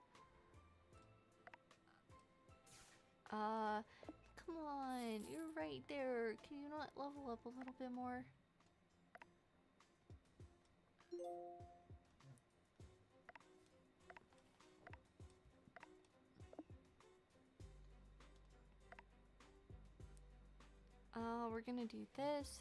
Come on, you're right there. Can you not level up a little bit more? We're gonna do this.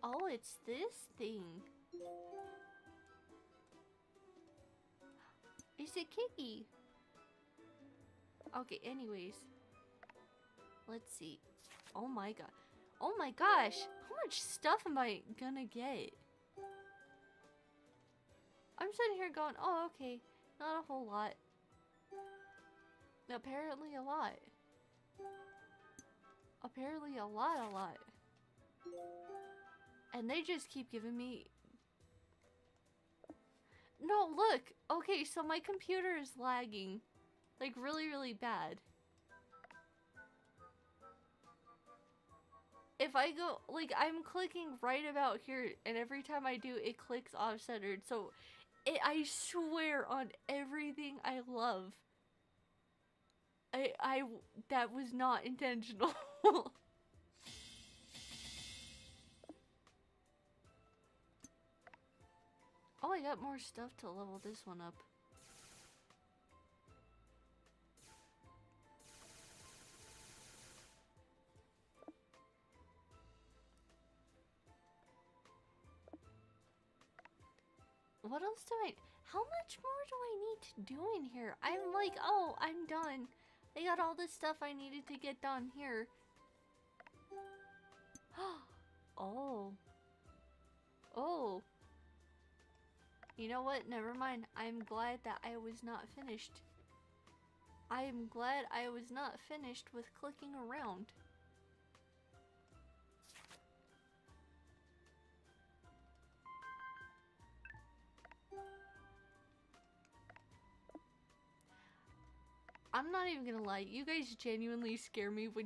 Oh, it's this thing. It's a Kiki. Okay, anyways. Let's see. Oh my god. Oh my gosh. How much stuff am I gonna get? I'm sitting here going, oh, okay. Not a whole lot. Apparently a lot. Apparently a lot. And they just keep giving me... No, look! Okay, so my computer is lagging. Like, really, really bad. If I go... Like, I'm clicking right about here, and every time I do, it clicks off-centered. So, I swear on everything I love. That was not intentional. Oh, I got more stuff to level this one up. What else do I... How much more do I need to do in here? I'm like, oh, I'm done. I got all this stuff I needed to get done here. Oh. Oh. You know what? Never mind. I'm glad that I was not finished. I am glad I was not finished with clicking around. I'm not even gonna lie, you guys genuinely scare me when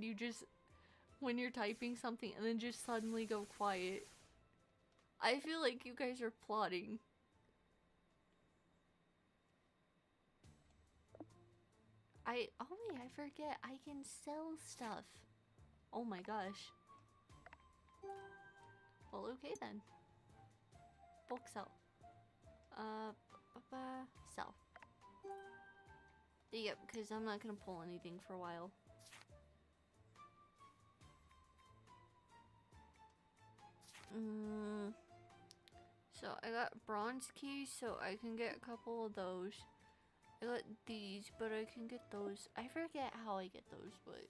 when you're typing something and then just suddenly go quiet. I feel like you guys are plotting. Oh wait, I forget, I can sell stuff. Oh my gosh. Well, okay then. Bulk sell. Sell. Yep, because I'm not gonna pull anything for a while. So I got bronze keys, so I can get a couple of those. I got these, but I can get those. I forget how I get those, but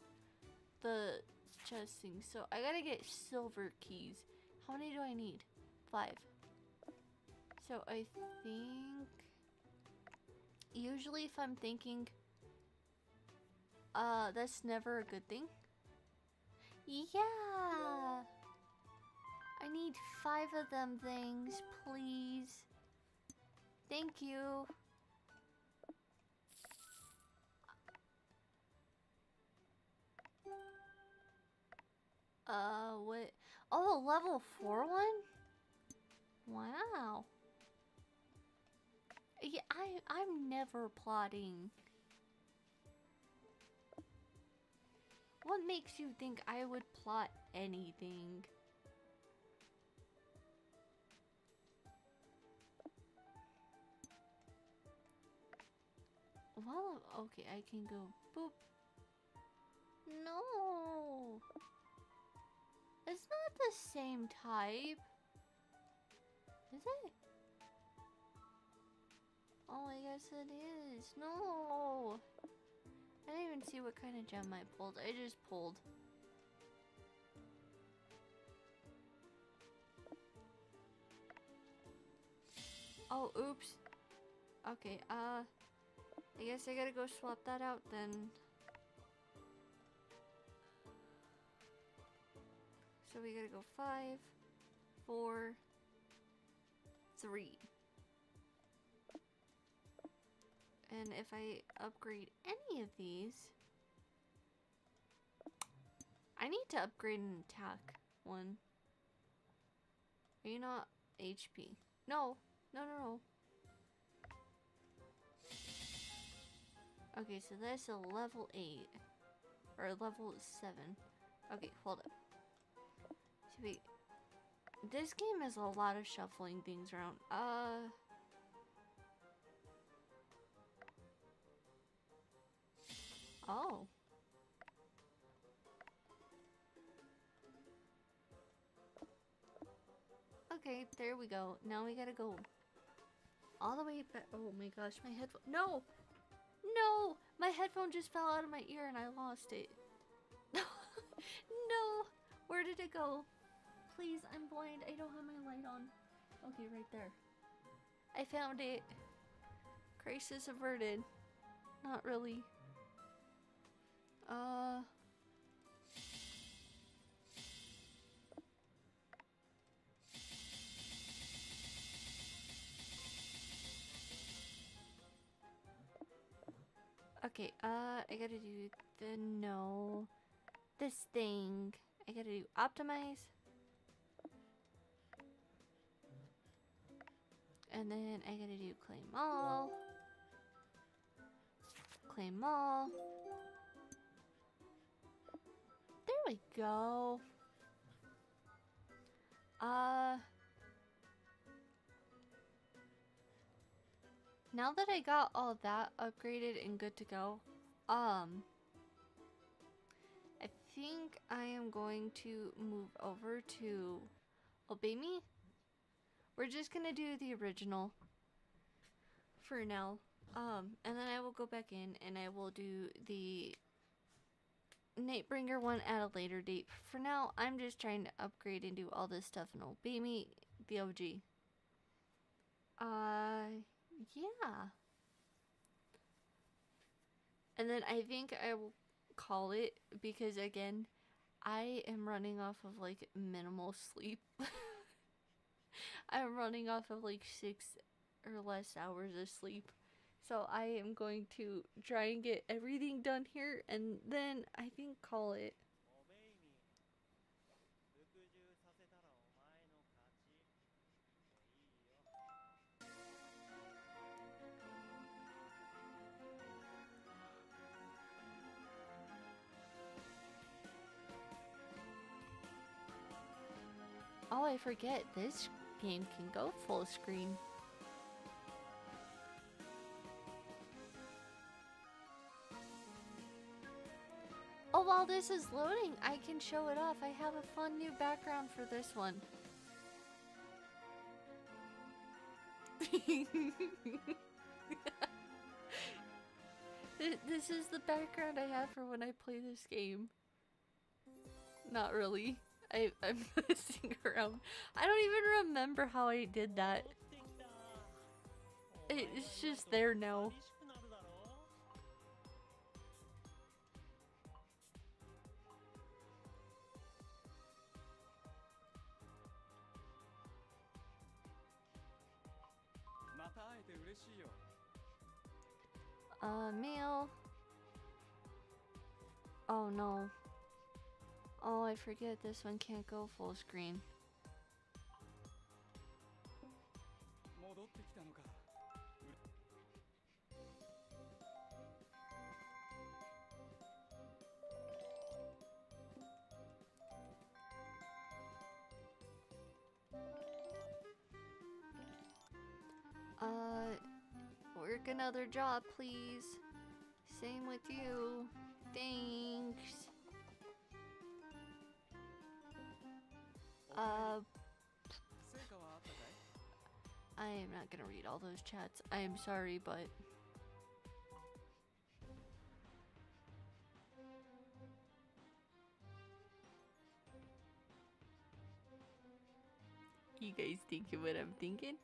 the chest thing. So I gotta get silver keys. How many do I need? 5. So I think usually if I'm thinking that's never a good thing. Yeah. I need 5 of them things, please. Thank you. What? Oh, level 4 one? Wow. Yeah, I'm never plotting. What makes you think I would plot anything? Well, okay, I can go boop. No. It's not the same type. Is it? Oh, I guess it is. No. I didn't even see what kind of gem I pulled. I just pulled. Oh, oops. Okay, I guess I gotta go swap that out then. So we gotta go 5, 4, 3. And if I upgrade any of these, I need to upgrade an attack one. Are you not HP? No. Okay, so that's a level 8. Or level 7. Okay, hold up. So wait. This game has a lot of shuffling things around. Oh. Okay, there we go. Now we gotta go all the way back. Oh my gosh, my headphone. No! No! My headphone just fell out of my ear and I lost it. No! Where did it go? Please, I'm blind. I don't have my light on. Okay, right there. I found it. Crisis averted. Not really. Okay, I gotta do the no. This thing. I gotta do optimize. And then I gotta do claim all. Claim all. There we go. Now that I got all that upgraded and good to go, I think I am going to move over to Obey Me. We're just gonna do the original for now. And then I will go back in and I will do the Nightbringer one at a later date. For now, I'm just trying to upgrade and do all this stuff in Obey Me, the OG. Yeah. And then I think I will call it because, again, I am running off of like minimal sleep. I'm running off of like 6 or less hours of sleep. So I am going to try and get everything done here and then I think call it. Oh, I forget, this game can go full screen. Oh, while this is loading, I can show it off. I have a fun new background for this one. This is the background I have for when I play this game. Not really. I'm messing around. I don't even remember how I did that. It's just there now. Mail. Oh no. Oh, I forget this one can't go full screen. Work another job, please. Same with you. Thanks. I am not gonna read all those chats. I am sorry, but... You guys thinking what I'm thinking?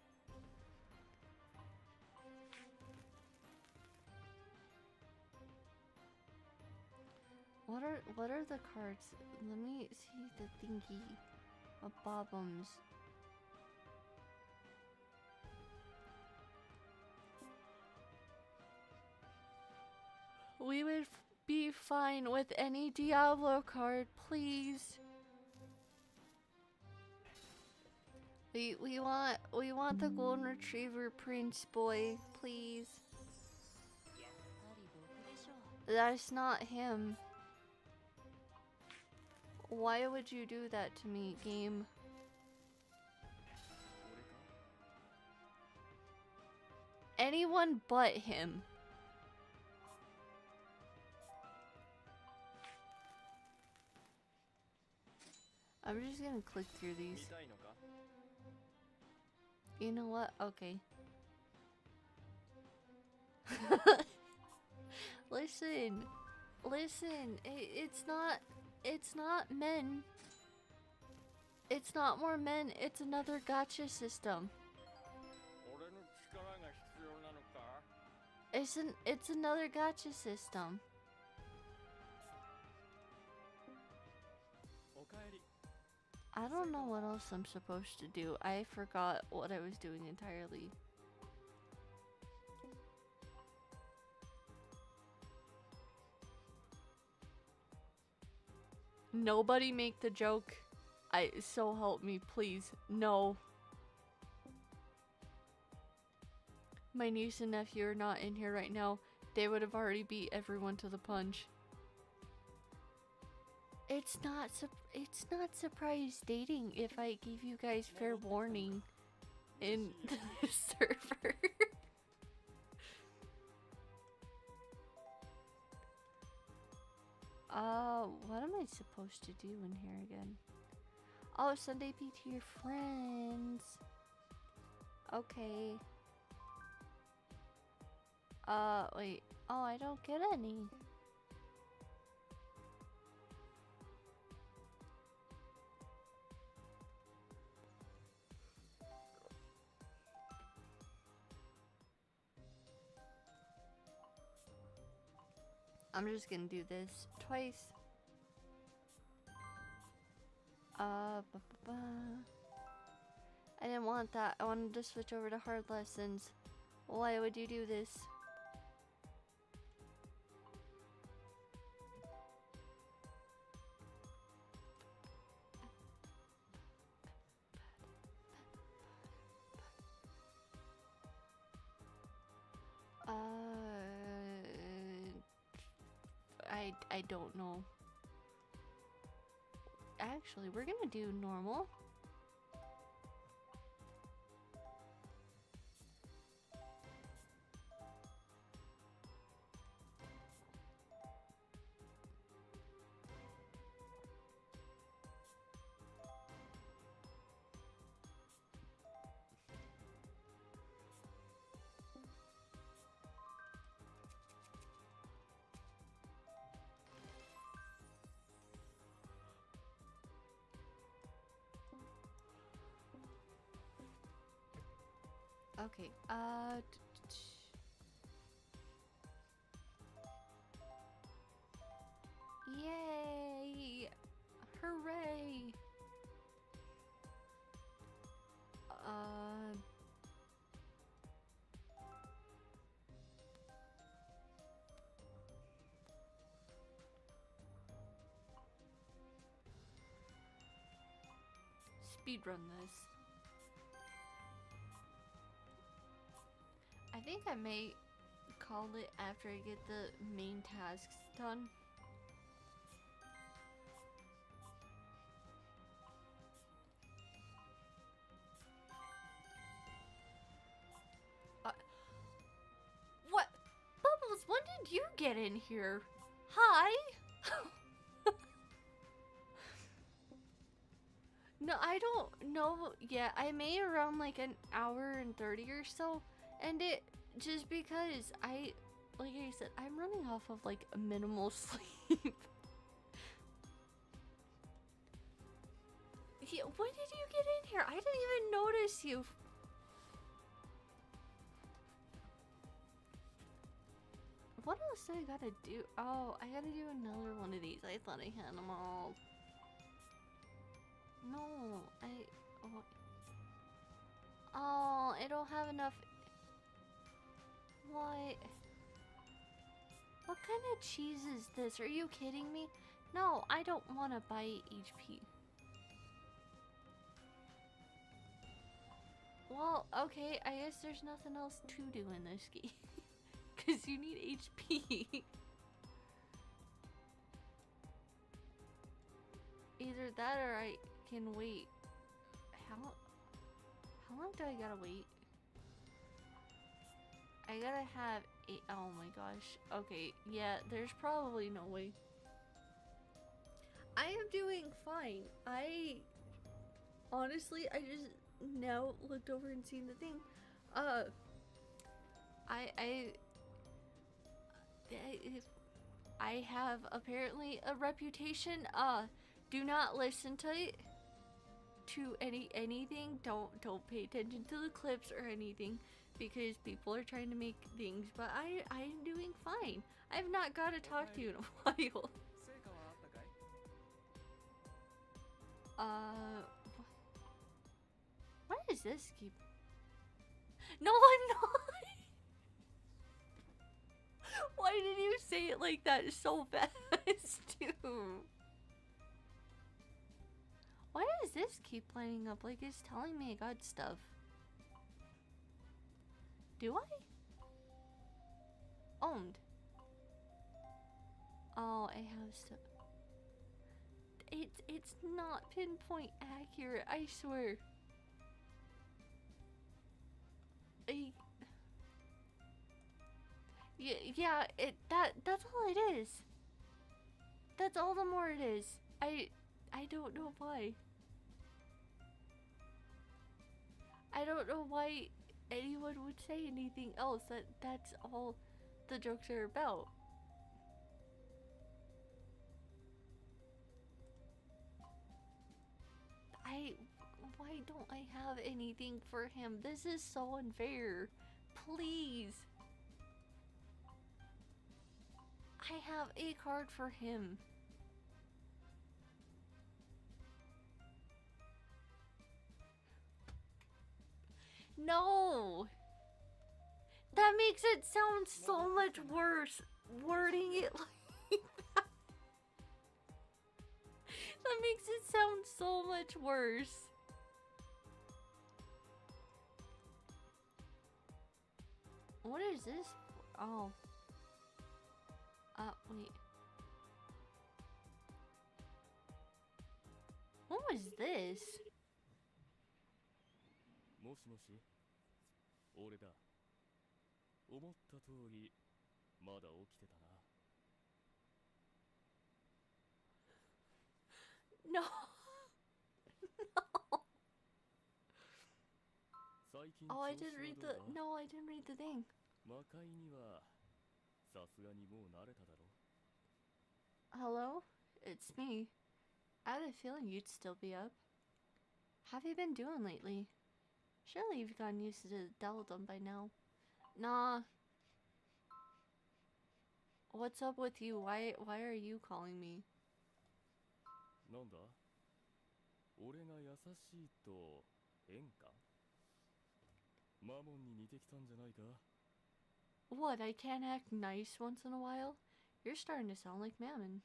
What are the cards? Let me see the thingy of bobbums. We would be fine with any Diablo card, please. We want the golden retriever prince boy, please. That's not him. Why would you do that to me, game? Anyone but him. I'm just gonna click through these. You know what? Okay. Listen. Listen. It's not men. It's not more men. It's another gotcha system. It's another gotcha system. I don't know what else I'm supposed to do. I forgot what I was doing entirely. Nobody make the joke. So help me, please. No. My niece and nephew are not in here right now. They would have already beat everyone to the punch. It's not surprise dating if I gave you guys fair warning in the server. What am I supposed to do in here again? Oh, Sunday P to your friends. Okay. Wait. Oh, I don't get any. I'm just gonna do this twice. I didn't want that. I wanted to switch over to hard lessons. Why would you do this? I don't know. Actually, we're gonna do normal. Okay, yay! Hooray! Speedrun this. I think I may call it after I get the main tasks done. What? Bubbles, when did you get in here? Hi? No, I don't know yet. I made around like an hour and 30 or so. And it, just because like I said, I'm running off of like a minimal sleep. Yeah, when did you get in here? I didn't even notice you. What else do I gotta do? Oh, I gotta do another one of these. I thought I had them all. No, oh, I don't have enough. What? What kind of cheese is this? Are you kidding me? No, I don't want to buy HP. Well, okay, I guess there's nothing else to do in this game. Because you need HP. Either that or I can wait. How long do I gotta wait? I gotta have eight. Oh my gosh. Okay, yeah, there's probably no way. I am doing fine. Honestly, I just now looked over and seen the thing. Uh, I I have apparently a reputation. Do not listen to anything. Don't pay attention to the clips or anything because people are trying to make things. But I'm doing fine. I've not got to talk to you in a while. Uh, what is this? Keep. No, I'm not. Why did you say it like that so fast, too? Why does this keep lining up like it's telling me I got stuff? Do I? Owned. Oh, I have stuff. It's not pinpoint accurate, I swear. Yeah, that's all it is. That's all the more it is. I don't know why. I don't know why anyone would say anything else. That's all the jokes are about. Why don't I have anything for him? This is so unfair. Please. I have a card for him. No! That makes it sound so much worse. Wording it like that. That makes it sound so much worse. What is this? Oh. Wait. What was this? もしもし、俺だ。思った通り、まだ起きてたな。No. No. Oh, I didn't read the. No, I didn't read the thing. 魔界にはさすがにもう慣れただろ。Hello? It's me. I had a feeling you'd still be up. Have you been doing lately? Surely you've gotten used to the devildom by now. Nah. What's up with you? Why are you calling me? なんだ？俺が優しいと変か？マモンに似てきたんじゃないか？ What, I can't act nice once in a while? You're starting to sound like Mammon.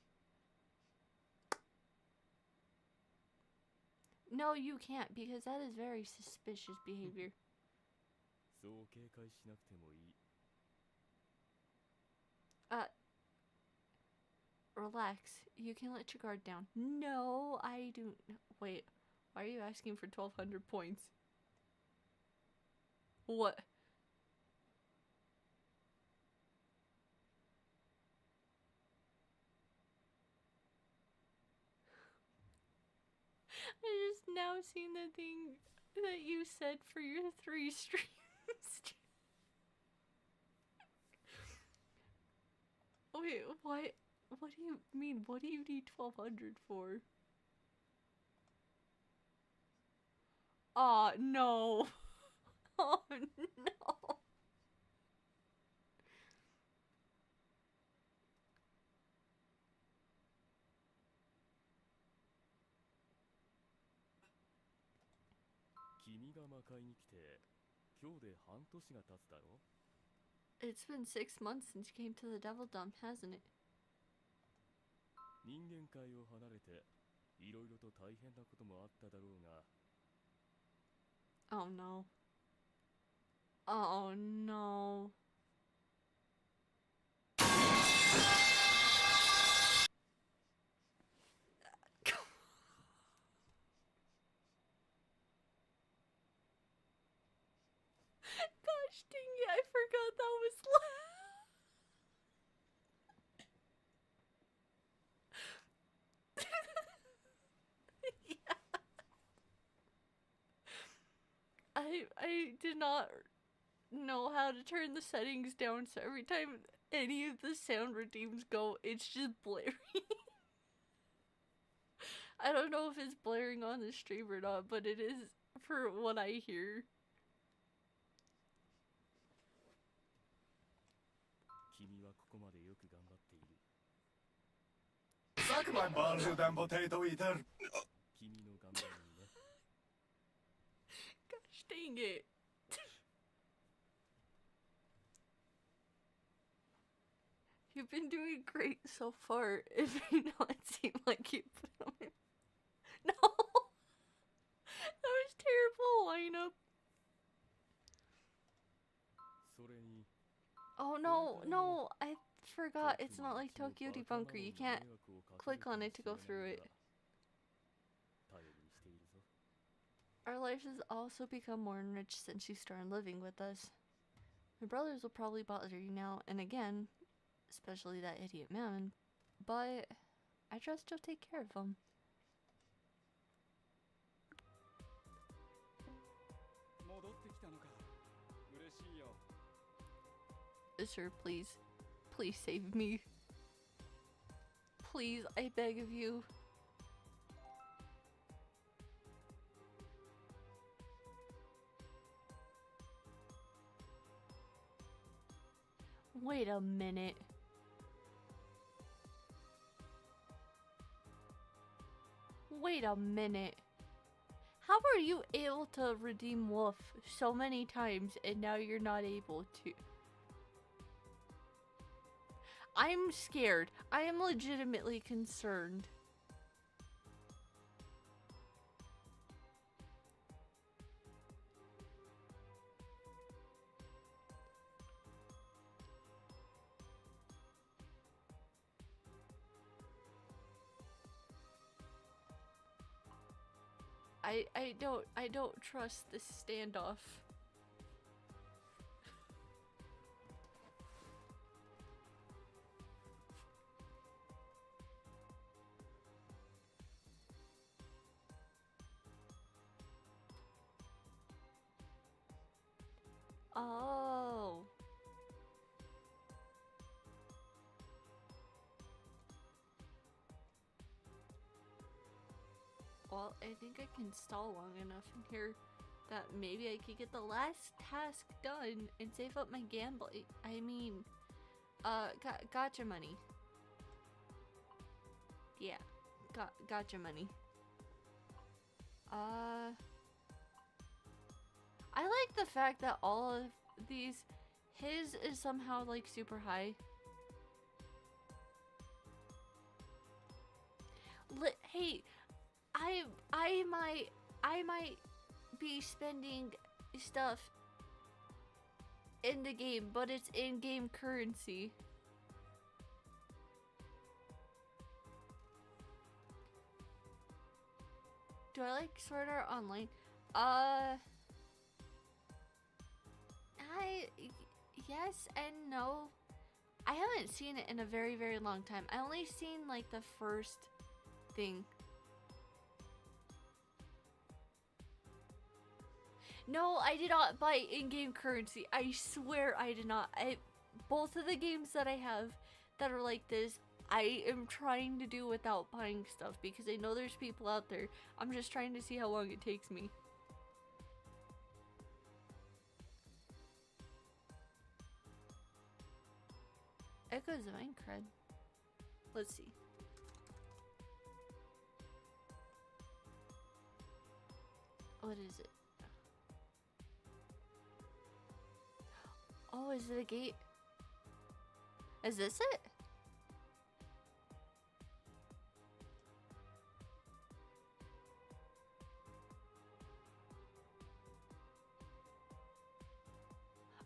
No, you can't, because that is very suspicious behavior. そう警戒しなくてもいい。Relax. You can let your guard down. No, I do. Wait, why are you asking for 1,200 points? What? I just now seen the thing that you said for your 3 streams. Wait, what? What do you mean? What do you need 1,200 for? Aw, no. Oh, no. It's been 6 months since you came to the devildom, hasn't it? 人間界を離れていろいろと大変なこともあっただろうが。Oh no. Oh no. Gosh dang it, I forgot that was yeah. I did not know how to turn the settings down, so every time any of the sound redeems go, it's just blaring. I don't know if it's blaring on the stream or not, but it is for what I hear. 君はここまでよく頑張っている。 Suck my balls, you damn potato eater. 君の頑張りにね。 Gosh dang it. You've been doing great so far. If you know it seemed like you put on it. No! That was terrible lineup. それに Oh no, no, I forgot. It's not like Tokyo Debunker. You can't click on it to go through it. 頼りにしているぞ。 Our life has also become more enriched since you started living with us. My brothers will probably bother you now and again, especially that idiot man, but I trust you'll take care of them. 戻ってきたのか。嬉しいよ。 Sir, please. Please save me. Please, I beg of you. Wait a minute. Wait a minute. How are you able to redeem Wolf so many times and now you're not able to? I'm scared. I am legitimately concerned. I don't trust this standoff. Oh. Well, I think I can stall long enough in here that maybe I could get the last task done and save up my gambling. I mean, gotcha money. Yeah, gotcha money. I like the fact that all of these, his is somehow like super high. Hey, I might be spending stuff in the game, but it's in-game currency. Do I like Sword Art Online? Yes and no. I haven't seen it in a very, very long time. I only seen like the first thing. No, I did not buy in-game currency. I swear I did not. Both of the games that I have that are like this, I am trying to do without buying stuff because I know there's people out there. I'm just trying to see how long it takes me. Echoes of Minecraft. Let's see. What is it? Oh, is it a gate? Is this it?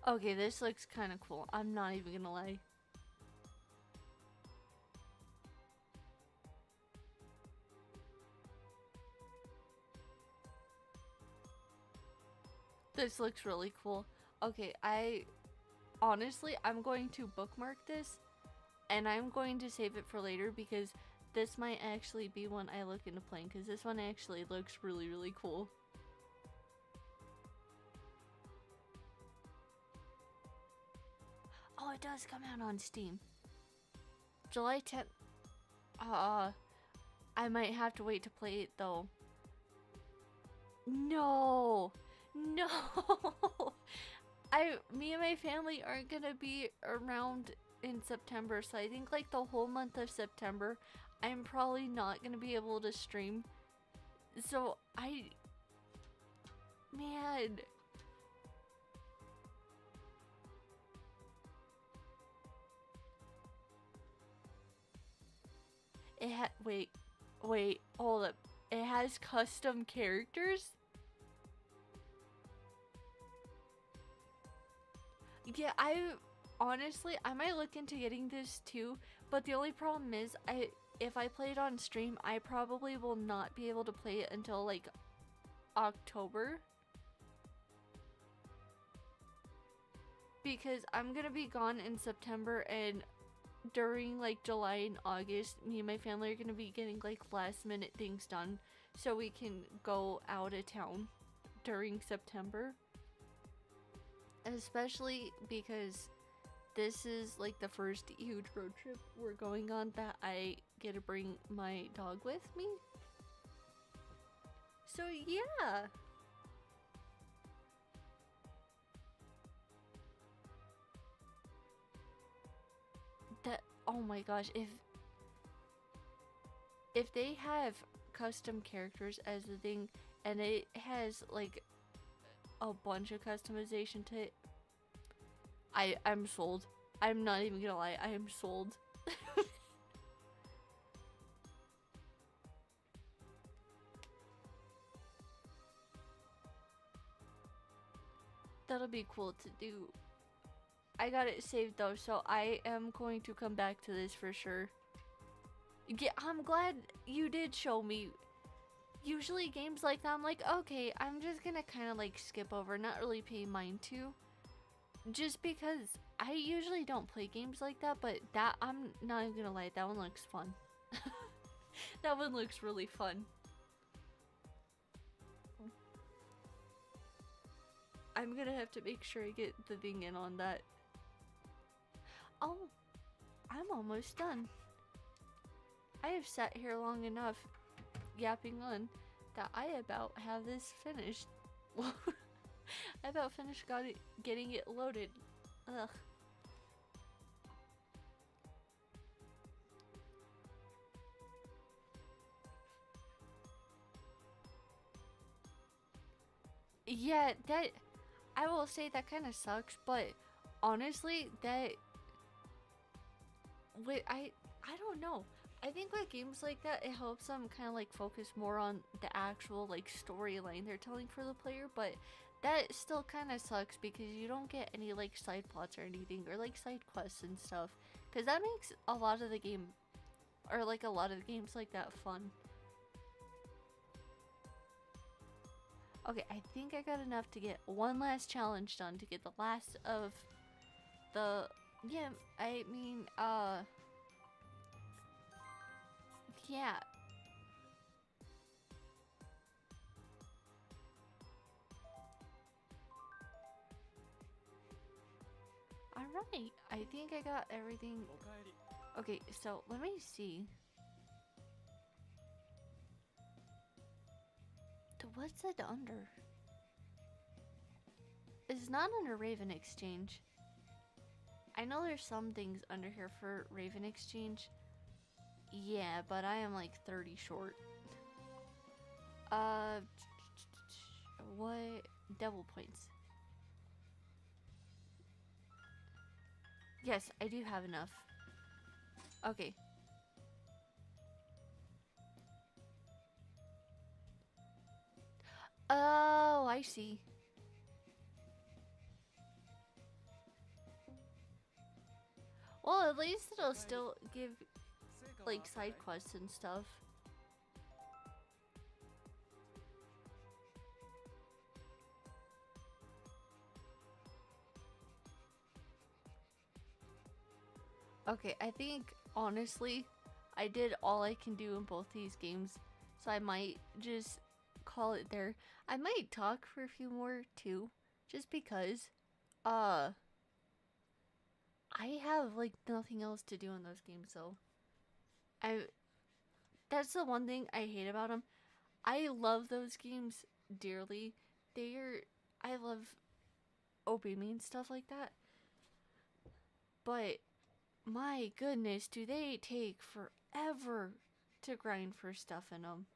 Okay, this looks kind of cool. I'm not even gonna lie. This looks really cool. Okay, honestly, I'm going to bookmark this and I'm going to save it for later because this might actually be one I look into playing because this one actually looks really, really cool. Oh, it does come out on Steam. July 10th. I might have to wait to play it though. No. No. Me and my family aren't gonna be around in September, so I think like the whole month of September, I'm probably not gonna be able to stream. So man. Wait, hold up. It has custom characters? Yeah, honestly, I might look into getting this too, but the only problem is if I play it on stream, I probably will not be able to play it until like October. Because I'm gonna be gone in September, and during like July and August, me and my family are gonna be getting like last minute things done so we can go out of town during September. Especially because this is like the first huge road trip we're going on that I get to bring my dog with me. So yeah. Oh my gosh, if they have custom characters as the thing, and it has like a bunch of customization to it, I'm sold. I'm not even gonna lie, I am sold. That'll be cool to do. I got it saved though, so I am going to come back to this for sure. Yeah, I'm glad you did show me. Usually games like that, I'm like, okay, I'm just gonna kind of like skip over, not really pay mind to. Just because I usually don't play games like that, but that, I'm not even gonna lie, that one looks fun. That one looks really fun. I'm gonna have to make sure I get the thing in on that. Oh, I'm almost done. I have sat here long enough yapping on that I about have this finished. I about finished getting it loaded. Ugh. Yeah, that, I will say that kind of sucks, but honestly, that I don't know. I think with games like that, it helps them kind of like focus more on the actual like storyline they're telling for the player, but that still kind of sucks because you don't get any like side plots or anything, or like side quests and stuff, because that makes a lot of the game, or like a lot of games like that, fun. Okay, I think I got enough to get one last challenge done to get the last of the, yeah, I mean, yeah. Alright, I think I got everything. おかえり Okay, so let me see. What's it under? It's not under Raven Exchange. I know there's some things under here for Raven Exchange. Yeah, but I am like 30 short. What? Devil points. Yes, I do have enough. Okay. Oh, I see. Well, at least it'll still give 成果は like side quests and stuff. Okay, I think honestly, I did all I can do in both these games, so I might just call it there. I might talk for a few more too, just because. I I have like nothing else to do in those games, so I that's the one thing I hate about them. I love those games dearly. They're I love Obey Me and stuff like that. But my goodness, do they take forever to grind for stuff in them.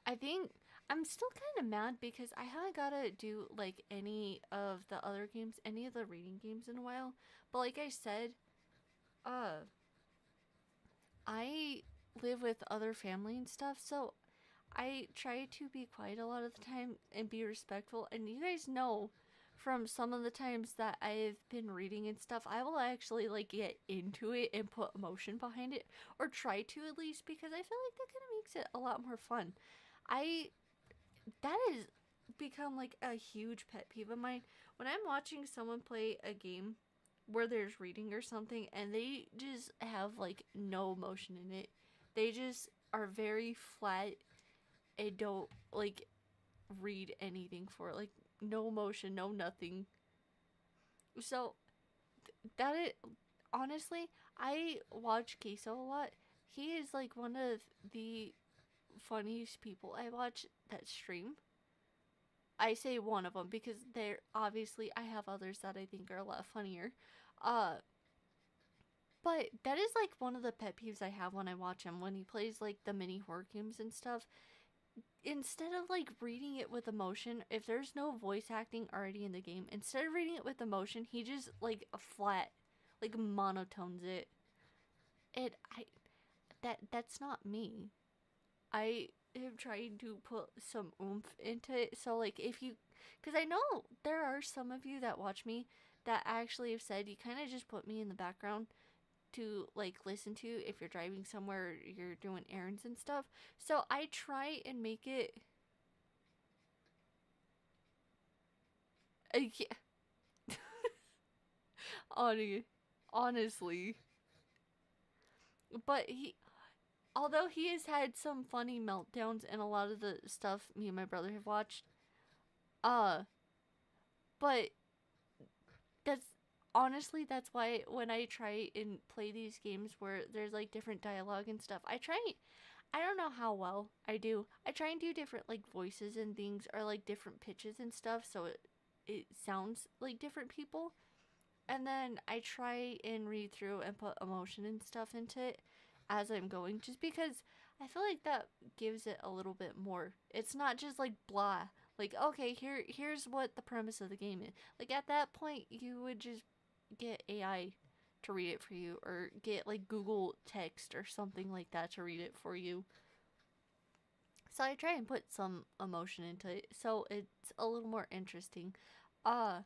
I think I'm still kind of mad because I haven't got to do like any of the other games, any of the reading games in a while. But like I said, uh I live with other family and stuff, so I try to be quiet a lot of the time and be respectful. And you guys know from some of the times that I've been reading and stuff, I will actually like get into it and put emotion behind it, or try to at least, because I feel like that kind of makes it a lot more fun. I that has become like a huge pet peeve of mine when I'm watching someone play a game where there's reading or something and they just have like no emotion in it. They just are very flat and don't like read anything for it. Like no emotion, no nothing. So that it honestly, I watch Queso a lot. He is like one of the funniest people I watch that stream. I say one of them because they're obviously I have others that I think are a lot funnier. Uh but that is like one of the pet peeves I have when I watch him when he plays like the mini horror games and stuff. Instead of like reading it with emotion, if there's no voice acting already in the game, instead of reading it with emotion, he just like a flat, like monotones it. And that's not me. I am trying to put some oomph into it. So like if you, because I know there are some of you that watch me that actually have said you kind of just put me in the background to like listen to if you're driving somewhere, you're doing errands and stuff. So I try and make it yeah. Honestly, but although he has had some funny meltdowns in a lot of the stuff me and my brother have watched, uh but that's honestly that's why when I try and play these games where there's like different dialogue and stuff, I don't know how well I do. I try and do different like voices and things, or like different pitches and stuff, so it sounds like different people. And then I try and read through and put emotion and stuff into it as I'm going, just because I feel like that gives it a little bit more. It's not just like blah. Like, okay, here's what the premise of the game is. Like at that point you would just get AI to read it for you, or get like Google text or something like that to read it for you. So I try and put some emotion into it so it's a little more interesting. Uh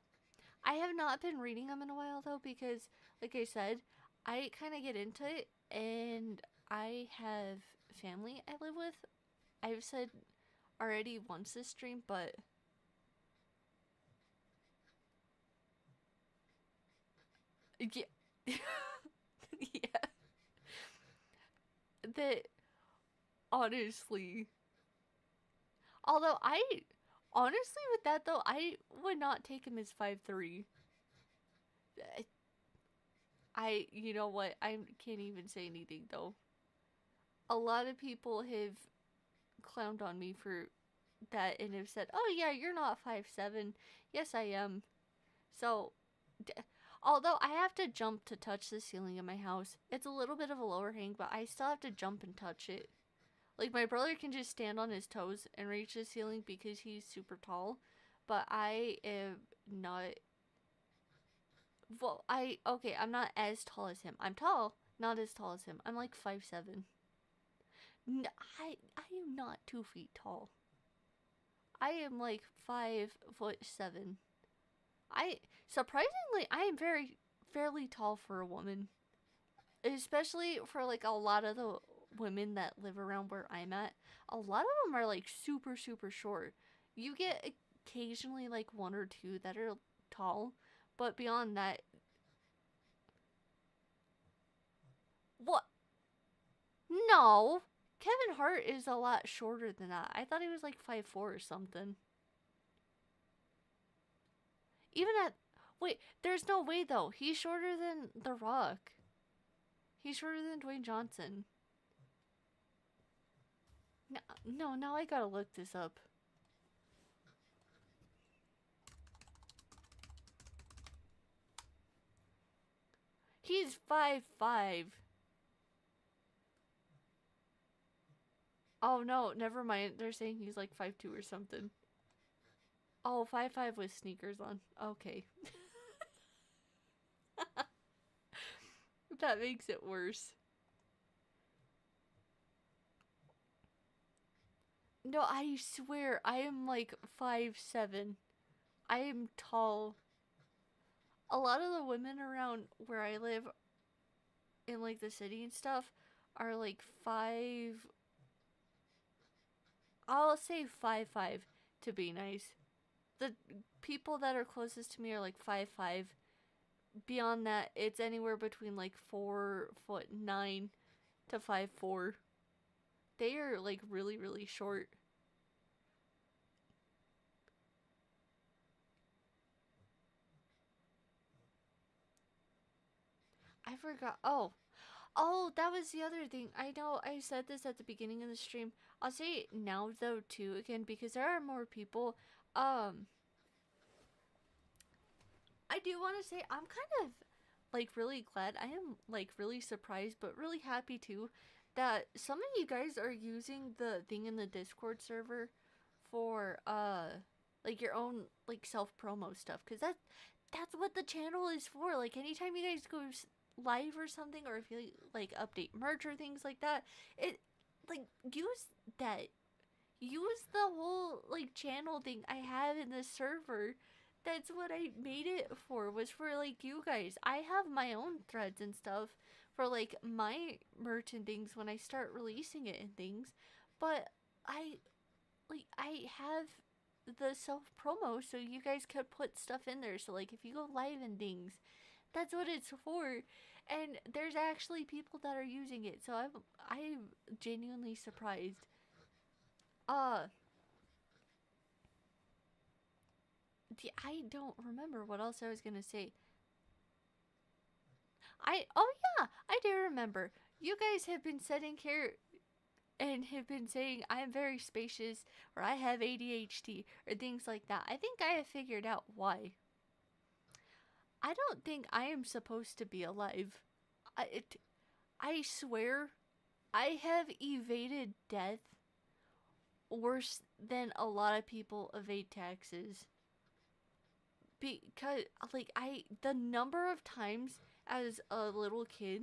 I have not been reading them in a while though, because like I said, I kind of get into it and I have family I live with. I've said already once this stream, but yeah. Yeah. That honestly, although I honestly with that though, I would not take him as 5'3". You know what? I can't even say anything though. A lot of people have clowned on me for that and have said, "Oh yeah, you're not 5'7". Yes, I am. So, d- although I have to jump to touch the ceiling in my house, it's a little bit of a lower hang, but I still have to jump and touch it. Like my brother can just stand on his toes and reach the ceiling because he's super tall, but I am not. Well, I'm not as tall as him. I'm tall, not as tall as him. I'm like 5'7". I am not 2 feet tall. I am like 5'7". I surprisingly I am very fairly tall for a woman, especially for like a lot of the women that live around where I'm at. A lot of them are like super super short. You get occasionally like one or two that are tall, but beyond that, what? No. Kevin Hart is a lot shorter than that. I thought he was like 5'4" or something. Even at Wait, there's no way though. He's shorter than The Rock. He's shorter than Dwayne Johnson. No, now I gotta look this up. He's 5'5". Oh no, never mind. They're saying he's like 5'2" or something. Oh, 5'5" with sneakers on. Okay. That makes it worse. No, I swear, I am like 5'7". I am tall. A lot of the women around where I live in like the city and stuff are like 5. I'll say 5'5" to be nice. The people that are closest to me are like 5'5". Beyond that, it's anywhere between like 4'9" to 5'4". They are like really, really short. I forgot. Oh, that was the other thing. I know I said this at the beginning of the stream. I'll say it now though too again because there are more people. I do want to say I'm kind of like really glad. I am like really surprised but really happy too that some of you guys are using the thing in the Discord server for like your own like self promo stuff cuz that's what the channel is for. Like anytime you guys go live or something or if you like update merch or things like that, it like use that. Use the whole like channel thing I have in the server. That's what I made it for, was for like you guys. I have my own threads and stuff for like my merch and things when I start releasing it and things. But I have the self promo so you guys could put stuff in there. So like if you go live and things, that's what it's for. And there's actually people that are using it. So I'm genuinely surprised. I don't remember what else I was gonna say. Oh yeah, I do remember. You guys have been sitting here and have been saying I'm very spacious or I have ADHD or things like that. I think I have figured out why. I don't think I am supposed to be alive. I swear, I have evaded death worse than a lot of people evade taxes. Because like the number of times as a little kid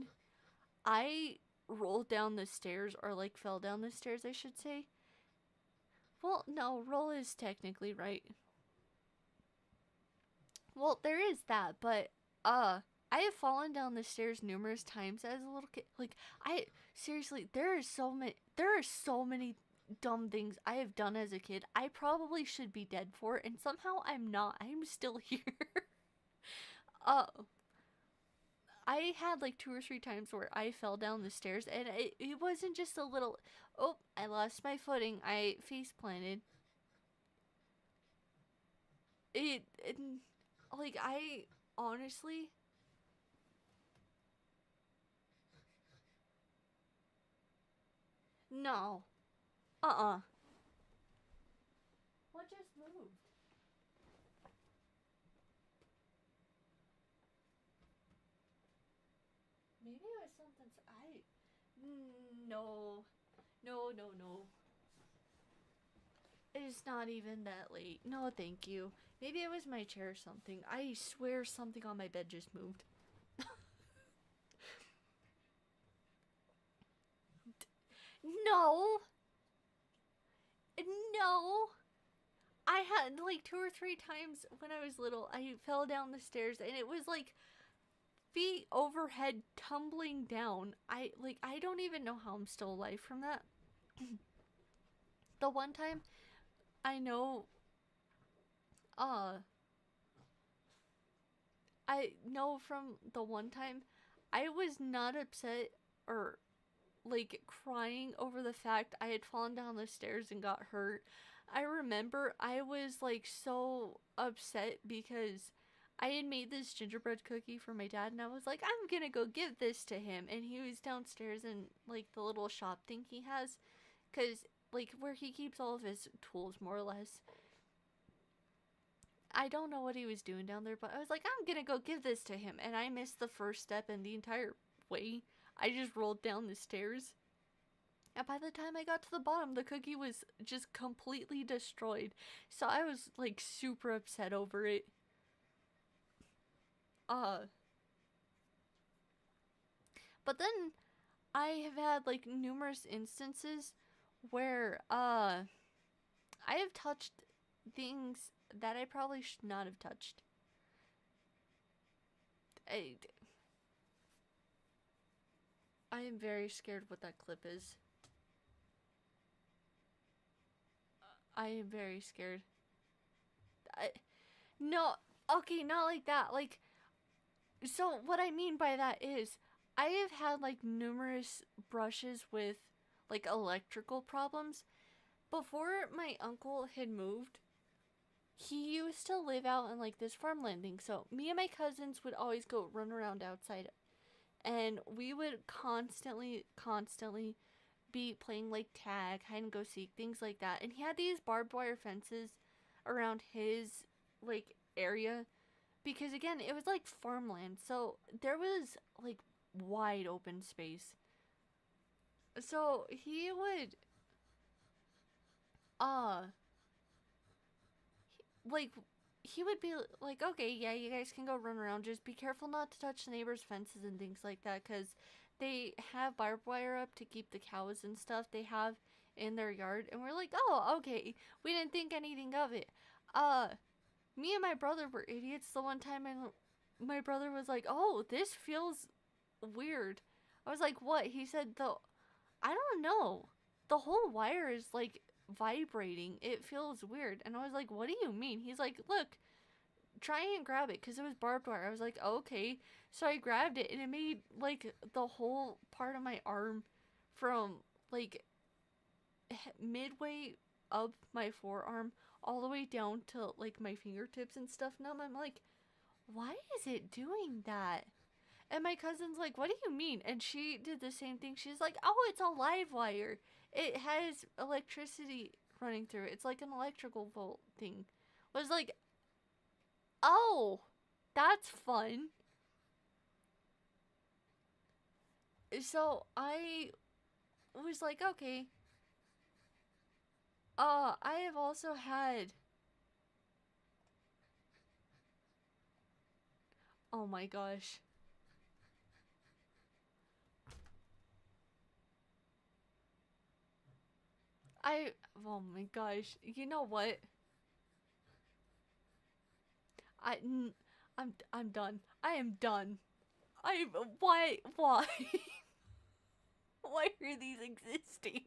I rolled down the stairs or like fell down the stairs, I should say. Well, no, roll is technically right. Well, there is that, but I have fallen down the stairs numerous times as a little kid. Like I seriously, there are so many dumb things I have done as a kid I probably should be dead for, and somehow I'm not. I'm still here. uh, I had like 2 or 3 times where I fell down the stairs, and it wasn't just a little, oh, I lost my footing, I face planted. Like, I honestly. No. What just moved? Maybe it was something. No. No. It's not even that late. No, thank you. Maybe it was my chair or something. I swear something on my bed just moved. No. No. I had like 2 or 3 times when I was little, I fell down the stairs and it was like feet overhead tumbling down. I don't even know how I'm still alive from that. The one time I know I know from the one time I was not upset or like crying over the fact I had fallen down the stairs and got hurt. I remember I was like so upset because I had made this gingerbread cookie for my dad, and I was like, I'm gonna go give this to him. And he was downstairs in like the little shop thing he has, cause like where he keeps all of his tools, more or less. I don't know what he was doing down there, but I was like, I'm gonna go give this to him. And I missed the first step, and the entire way, I just rolled down the stairs. And by the time I got to the bottom, the cookie was just completely destroyed. So I was like super upset over it. But then I have had like numerous instances where I have touched things that I probably should not have touched. I am very scared what that clip is. I am very scared. No, okay, not like that. Like, so what I mean by that is, I have had like numerous brushes with like electrical problems. Before my uncle had moved, he used to live out in like this farm landing. So me and my cousins would always go run around outside, and we would constantly be playing like tag, hide and go seek, things like that. And he had these barbed wire fences around his like area, because again, it was like farmland, so there was like wide open space. So he would uh like he would be like, okay, yeah, you guys can go run around, just be careful not to touch the neighbors' fences and things like that, because they have barbed wire up to keep the cows and stuff they have in their yard. And we're like, oh, okay, we didn't think anything of it. Me and my brother were idiots the one time, and my brother was like, oh, this feels weird. I was like, what? He said, I don't know, the whole wire is like vibrating, it feels weird. And I was like, what do you mean? He's like, look, try and grab it, because it was barbed wire. I was like, okay. So I grabbed it, and it made like the whole part of my arm from like midway up my forearm all the way down to like my fingertips and stuff numb. I'm like, why is it doing that? And my cousin's like, what do you mean? And she did the same thing. She's like, oh, it's a live wire. It has electricity running through it. It's like an electrical volt thing. I was like, oh, that's fun. So I was like, okay. I have also had, oh my gosh. Oh my gosh. You know what? I, I'm done. I am done. Why? Why are these existing?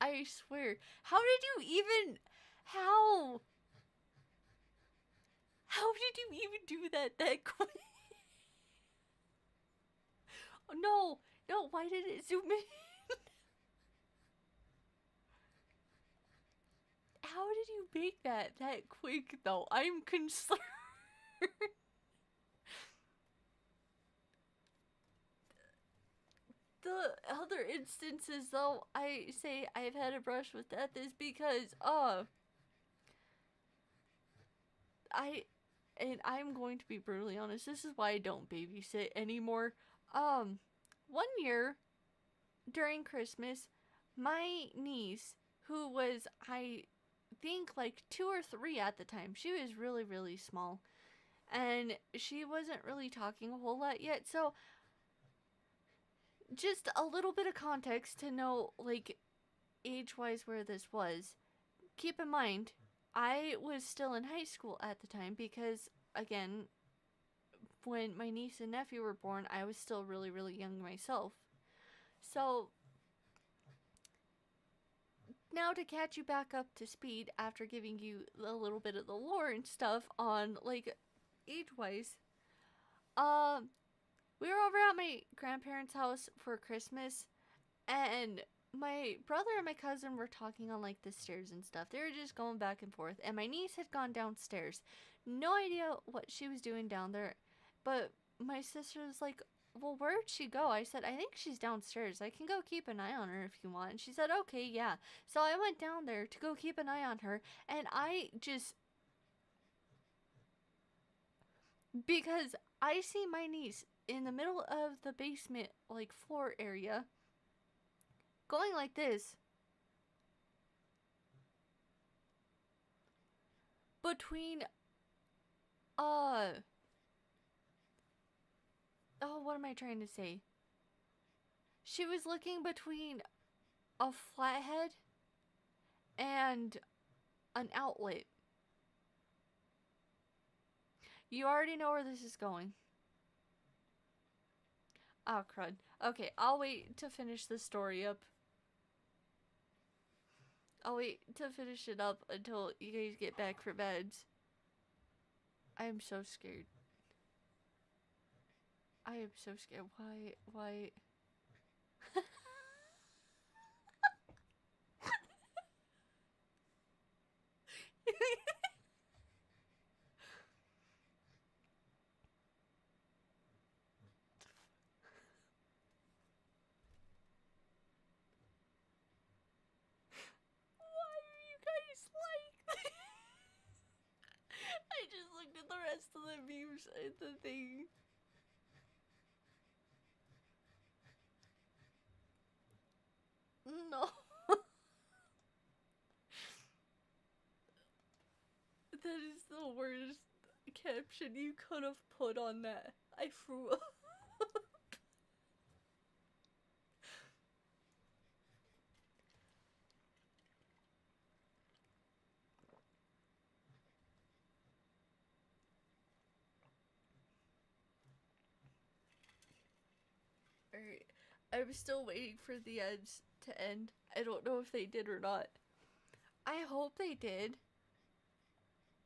I swear. How did you even, how? How did you even do that quick? No, why did it zoom in? How did you make that quick, though? I'm concerned. The other instances, though, I say I've had a brush with death is because, I'm going to be brutally honest, this is why I don't babysit anymore. One year, during Christmas, my niece, who was, I think, like 2 or 3 at the time, she was really, really small, and she wasn't really talking a whole lot yet, so just a little bit of context to know, like, age-wise where this was. Keep in mind, I was still in high school at the time because, again, when my niece and nephew were born, I was still really, really young myself. So, now to catch you back up to speed after giving you a little bit of the lore and stuff on, like, age-wise, we were over at my grandparents' house for Christmas, and my brother and my cousin were talking on like the stairs and stuff. They were just going back and forth, and my niece had gone downstairs. No idea what she was doing down there, but my sister was like, "Well, where'd she go?" I said, "I think she's downstairs. I can go keep an eye on her if you want." And she said, "Okay, yeah." So I went down there to go keep an eye on her, and I just, because I see my niece in the middle of the basement, like floor area, going like this between oh, what am I trying to say? She was looking between a flathead and an outlet. You already know where this is going. Oh, crud. Okay, I'll wait to finish the story up. I'll wait to finish it up until you guys get back for beds. I am so scared. I am so scared. Why? Why are you guys like this? I just looked at the rest of the memes and the thing. No. That is the worst caption you could have put on that. I threw up. Alright. I'm still waiting for the ads to end. I don't know if they did or not. I hope they did.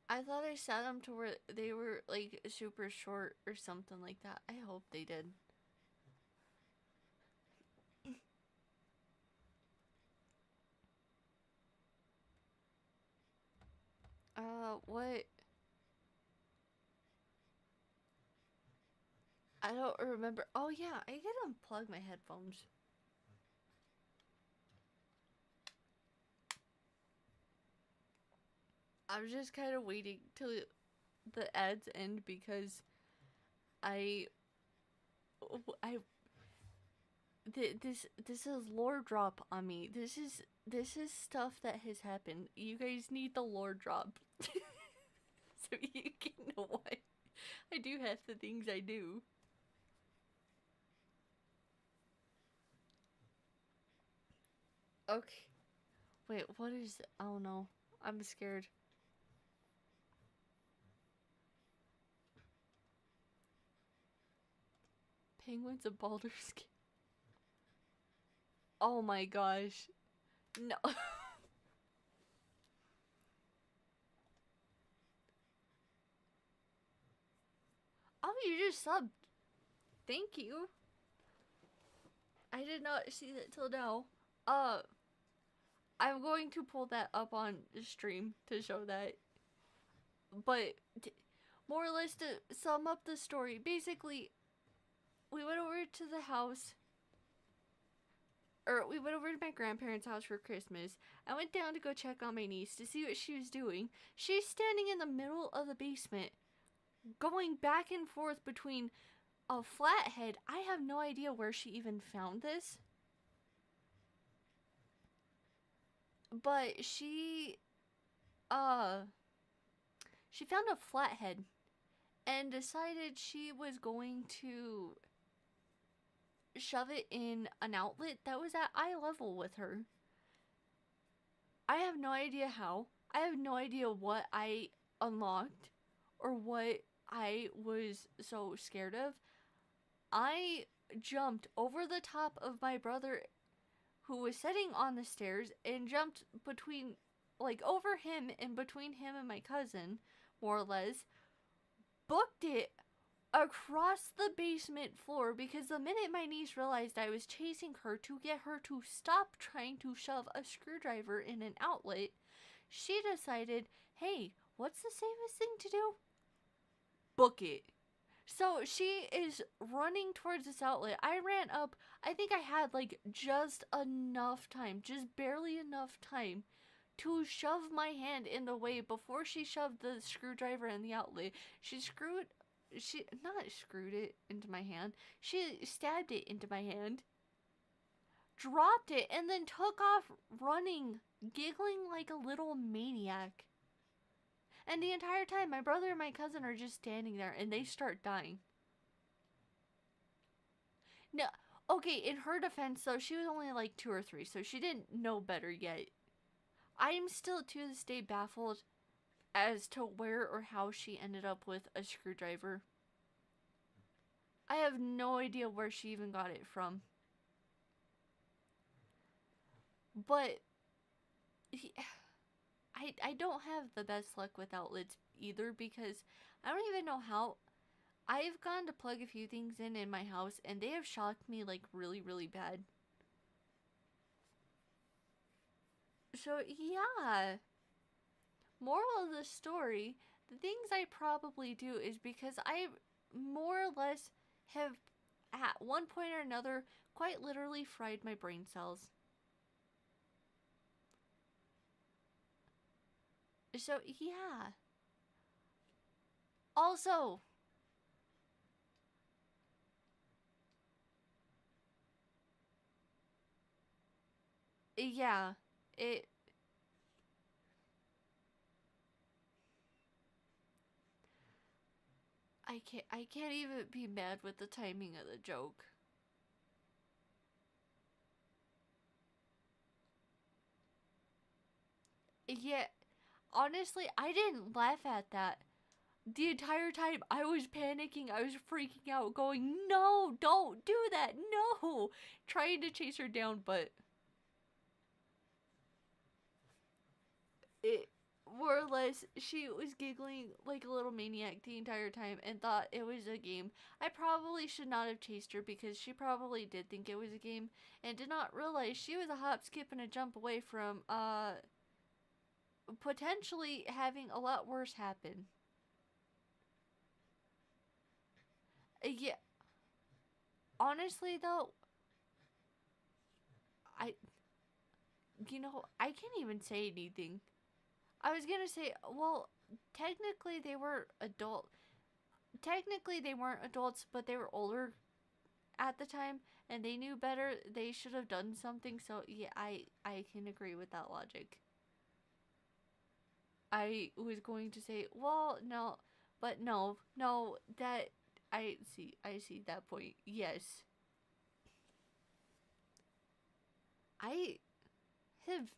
I thought I set them to where they were like super short or something like that. I hope they did. What? I don't remember. Oh yeah, I can unplug my headphones. I was just kind of waiting till the ads end because I this is lore drop on me. This is stuff that has happened. You guys need the lore drop so you can know why I do half the things I do. Okay. Wait, what is... Oh no. I'm scared. Penguins of Baldur's Gate. Oh my gosh. No. Oh, you just subbed. Thank you. I did not see that till now. I'm going to pull that up on the stream to show that. But more or less to sum up the story, basically, we went over to the house, or we went over to my grandparents' house for Christmas. I went down to go check on my niece to see what she was doing. She's standing in the middle of the basement, going back and forth between a flathead. I have no idea where she even found this. But she found a flathead and decided she was going to shove it in an outlet that was at eye level with her. I have no idea how. I have no idea what I unlocked or what I was so scared of. I jumped over the top of my brother who was sitting on the stairs and jumped between, like, over him and between him and my cousin, more or less. Booked it across the basement floor because the minute my niece realized I was chasing her to get her to stop trying to shove a screwdriver in an outlet, she decided, hey, what's the safest thing to do? Book it. So she is running towards this outlet. I ran up. I think I had like just enough time, just barely enough time to shove my hand in the way before she shoved the screwdriver in the outlet. She not screwed it into my hand. She stabbed it into my hand, dropped it, and then took off running, giggling like a little maniac. And the entire time, my brother and my cousin are just standing there, and they start dying. No, okay, in her defense, though, she was only like 2 or 3, so she didn't know better yet. I'm still to this day baffled as to where or how she ended up with a screwdriver. I have no idea where she even got it from. But I don't have the best luck with outlets either because I don't even know how. I've gone to plug a few things in my house and they have shocked me like really, really bad. So yeah, moral of the story, the things I probably do is because I more or less have at one point or another quite literally fried my brain cells. So yeah. Also, yeah, it I can't even be mad with the timing of the joke. Yeah, honestly, I didn't laugh at that. The entire time I was panicking, I was freaking out, going, "No, don't do that. No." Trying to chase her down, but it more or less she was giggling like a little maniac the entire time and thought it was a game. I probably should not have chased her because she probably did think it was a game and did not realize she was a hop, skip, and a jump away from potentially having a lot worse happen. Yeah, honestly though, I I can't even say anything. I was gonna say, well, technically they were adult. Technically they weren't adults, but they were older at the time, and they knew better. They should have done something. So yeah, I can agree with that logic. I was going to say, well, no, but no, that I see that point. Yes, I have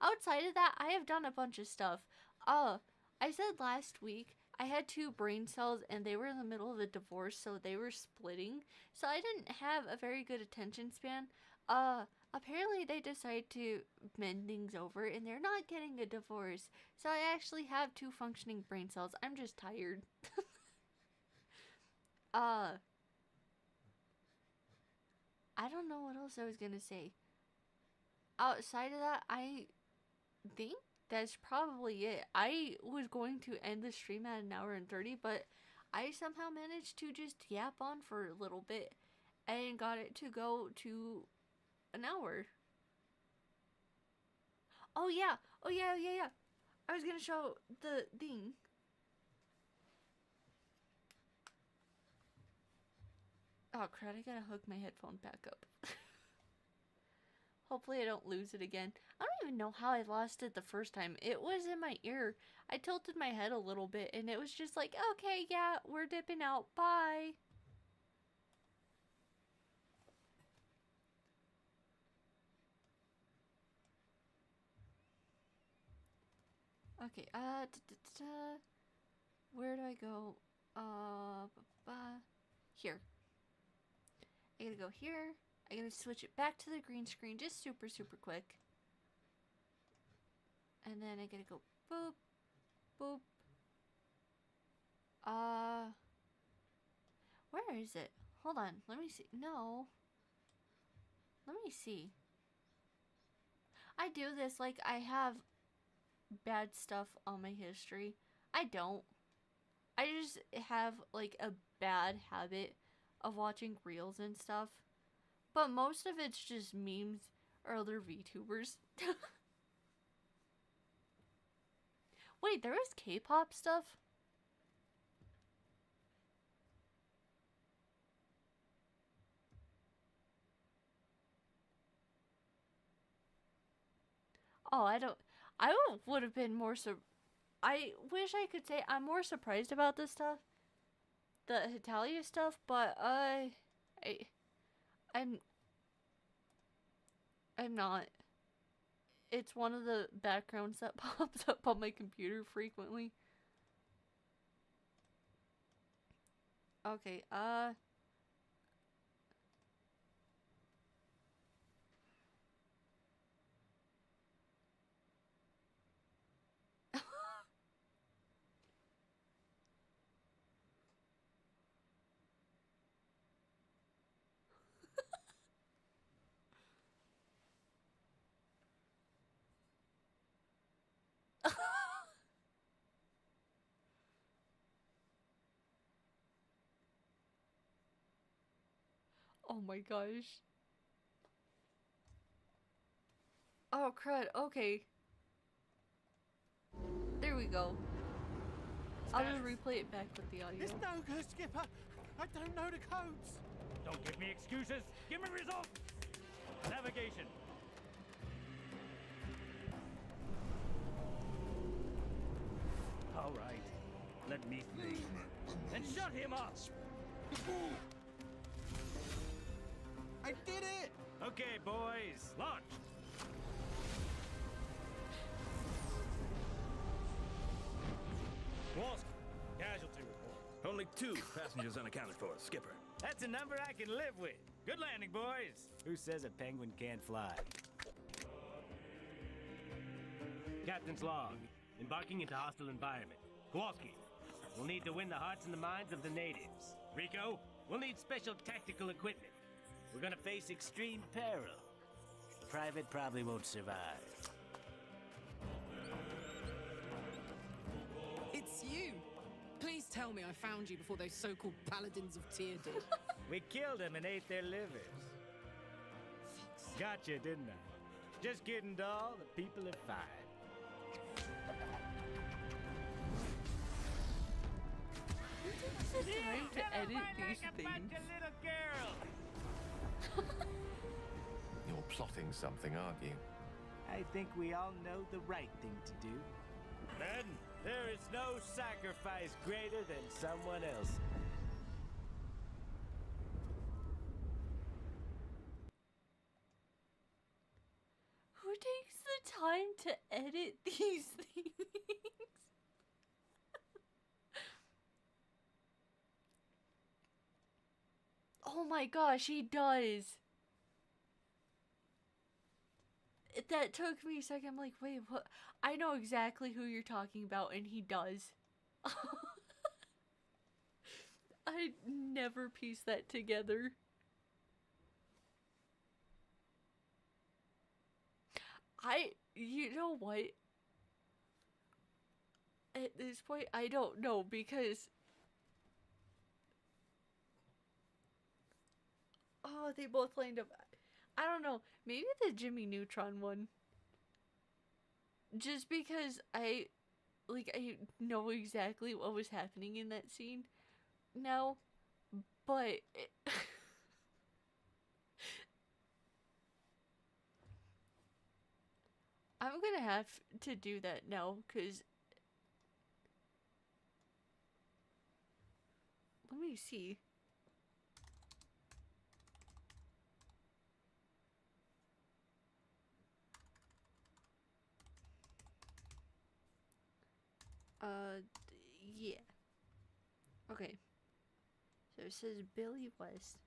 outside of that, I have done a bunch of stuff. Uh, I said last week I had 2 brain cells and they were in the middle of a divorce, so they were splitting. So I didn't have a very good attention span. Apparently they decided to mend things over and they're not getting a divorce. So I actually have 2 functioning brain cells. I'm just tired. uh, I don't know what else I was gonna say. Outside of that, I think that's probably it. I was going to end the stream at 1 hour and 30, but I somehow managed to just yap on for a little bit and got it to go to an hour. Oh yeah, oh yeah. I was gonna show the thing. Oh crap! I gotta hook my headphone back up. Hopefully I don't lose it again. I don't even know how I lost it the first time. It was in my ear. I tilted my head a little bit and it was just like, okay, yeah, we're dipping out. Bye. Okay, where do I go? Here. I gotta go here. I gotta switch it back to the green screen just super, super quick. And then I gotta go boop, boop. Where is it? Hold on. Let me see. No. Let me see. I do this like I have bad stuff on my history. I don't. I just have like a bad habit of watching reels and stuff. But most of it's just memes or other VTubers. Wait, there is K-pop stuff? Oh, I would have been more I wish I could say I'm more surprised about this stuff. The Hitalia stuff, but I'm not. It's one of the backgrounds that pops up on my computer frequently. Okay, oh my gosh. Oh crud, okay. There we go. I'll just replay it back with the audio. It's no good, Skipper. I don't know the codes. Don't give me excuses. Give me results. Navigation. All right. Let me think. And shut him up. I did it. Okay, boys. Launch. Walsh, casualty report. Only 2 passengers unaccounted for, Skipper. That's a number I can live with. Good landing, boys. Who says a penguin can't fly? Captain's log. Embarking into hostile environment. Kowalski. We'll need to win the hearts and the minds of the natives. Rico, we'll need special tactical equipment. We're gonna face extreme peril. Private probably won't survive. It's you! Please tell me I found you before those so-called paladins of Tyr did. We killed them and ate their livers. Gotcha, didn't I? Just kidding, doll. The people are fine. Who takes the time to edit these things? You're plotting something, aren't you? I think we all know the right thing to do. Men, there is no sacrifice greater than someone else. Who takes the time to edit these things? Oh my gosh, he does. That took me a second. I'm like, wait, what? I know exactly who you're talking about, and he does. I never pieced that together. You know what? At this point, I don't know, because oh, they both lined up. I don't know. Maybe the Jimmy Neutron one. Just because I know exactly what was happening in that scene now, but I'm gonna have to do that now, because let me see. Yeah. Okay. So it says Billy West.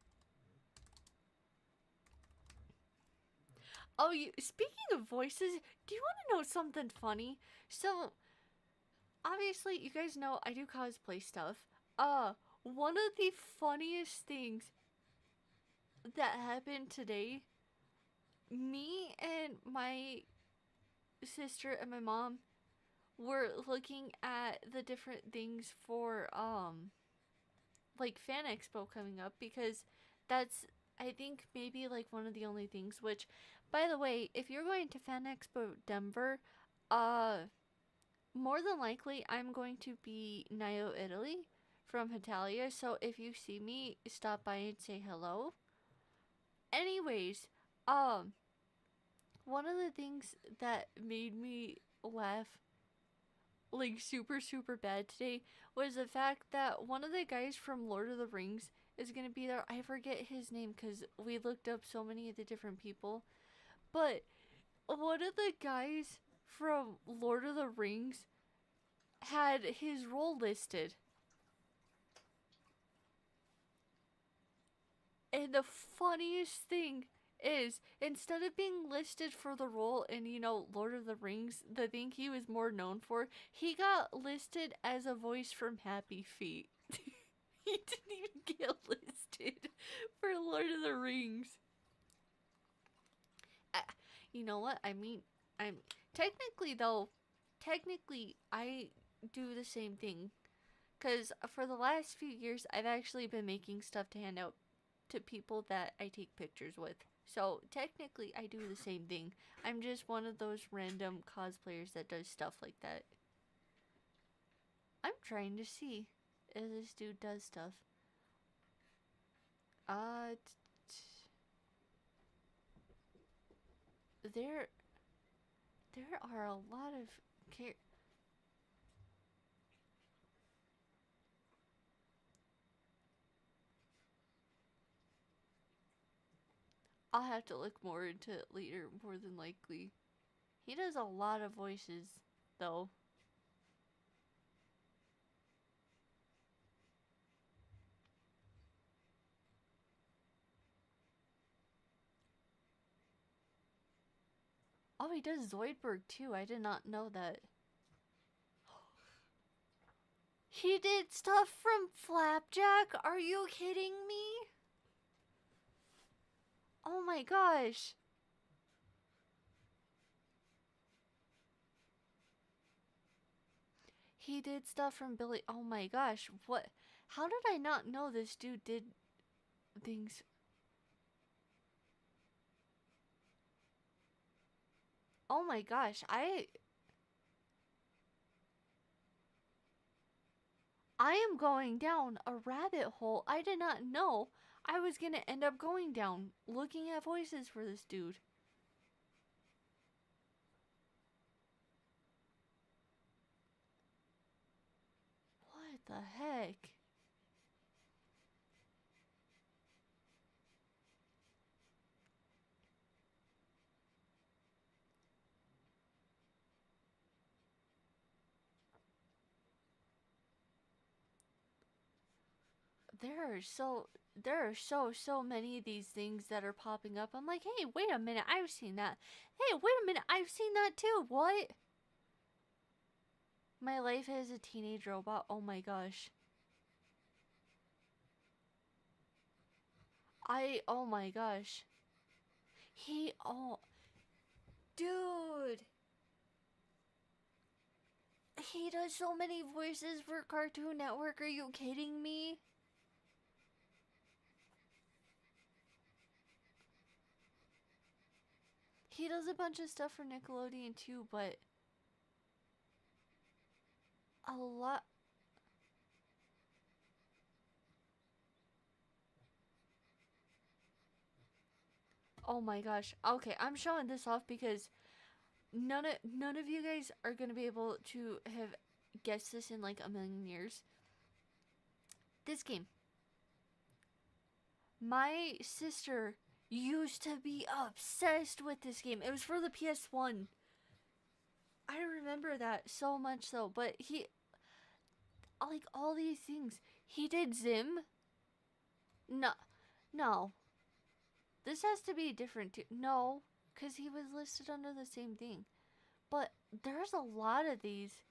Oh, speaking of voices, do you want to know something funny? So, obviously, you guys know I do cosplay stuff. one of the funniest things that happened today, me and my sister and my mom were looking at the different things for like Fan Expo coming up, because that's, I think, maybe like one of the only things, which, by the way, if you're going to Fan Expo Denver, more than likely I'm going to be Nio Italy from Hitalia, so if you see me, stop by and say hello. Anyways, one of the things that made me laugh like super bad today was the fact that one of the guys from Lord of the Rings is gonna be there. I forget his name because we looked up so many of the different people, but one of the guys from Lord of the Rings had his role listed. And the funniest thing is, instead of being listed for the role in, Lord of the Rings, the thing he was more known for, he got listed as a voice from Happy Feet. He didn't even get listed for Lord of the Rings. You know what? I mean, technically, I do the same thing. Because for the last few years, I've actually been making stuff to hand out to people that I take pictures with. So technically I do the same thing. I'm just one of those random cosplayers that does stuff like that. I'm trying to see if this dude does stuff. There are a lot of I'll have to look more into it later, more than likely. He does a lot of voices, though. Oh, he does Zoidberg too. I did not know that. He did stuff from Flapjack? Are you kidding me? Oh my gosh. He did stuff from Billy. Oh my gosh. What? How did I not know this dude did things? Oh my gosh. I am going down a rabbit hole I did not know I was going to end up going down, looking at voices for this dude. What the heck? There are so many of these things that are popping up. I'm like, hey, wait a minute, I've seen that. Hey, wait a minute, I've seen that too. What? My life as a teenage robot. Oh my gosh. Oh my gosh. Dude. He does so many voices for Cartoon Network. Are you kidding me? He does a bunch of stuff for Nickelodeon too, but a lot. Oh my gosh. Okay, I'm showing this off because none of you guys are gonna be able to have guessed this in like a million years. This game. My sister used to be obsessed with this game. It was for the PS1. I remember that so much so, but he, like, all these things. He did Zim. No. This has to be different too. No, because he was listed under the same thing. But there's a lot of these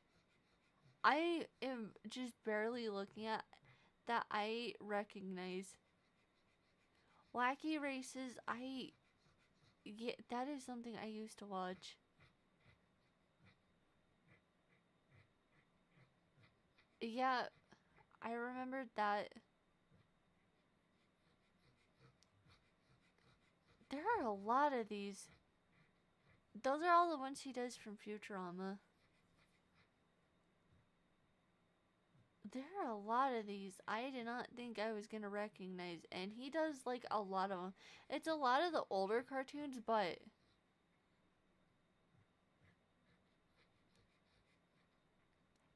I am just barely looking at that I recognize. Wacky Races, yeah, that is something I used to watch. Yeah, I remembered that. There are a lot of these. Those are all the ones he does from Futurama. There are a lot of these I did not think I was gonna recognize, and he does like a lot of them. It's a lot of the older cartoons, but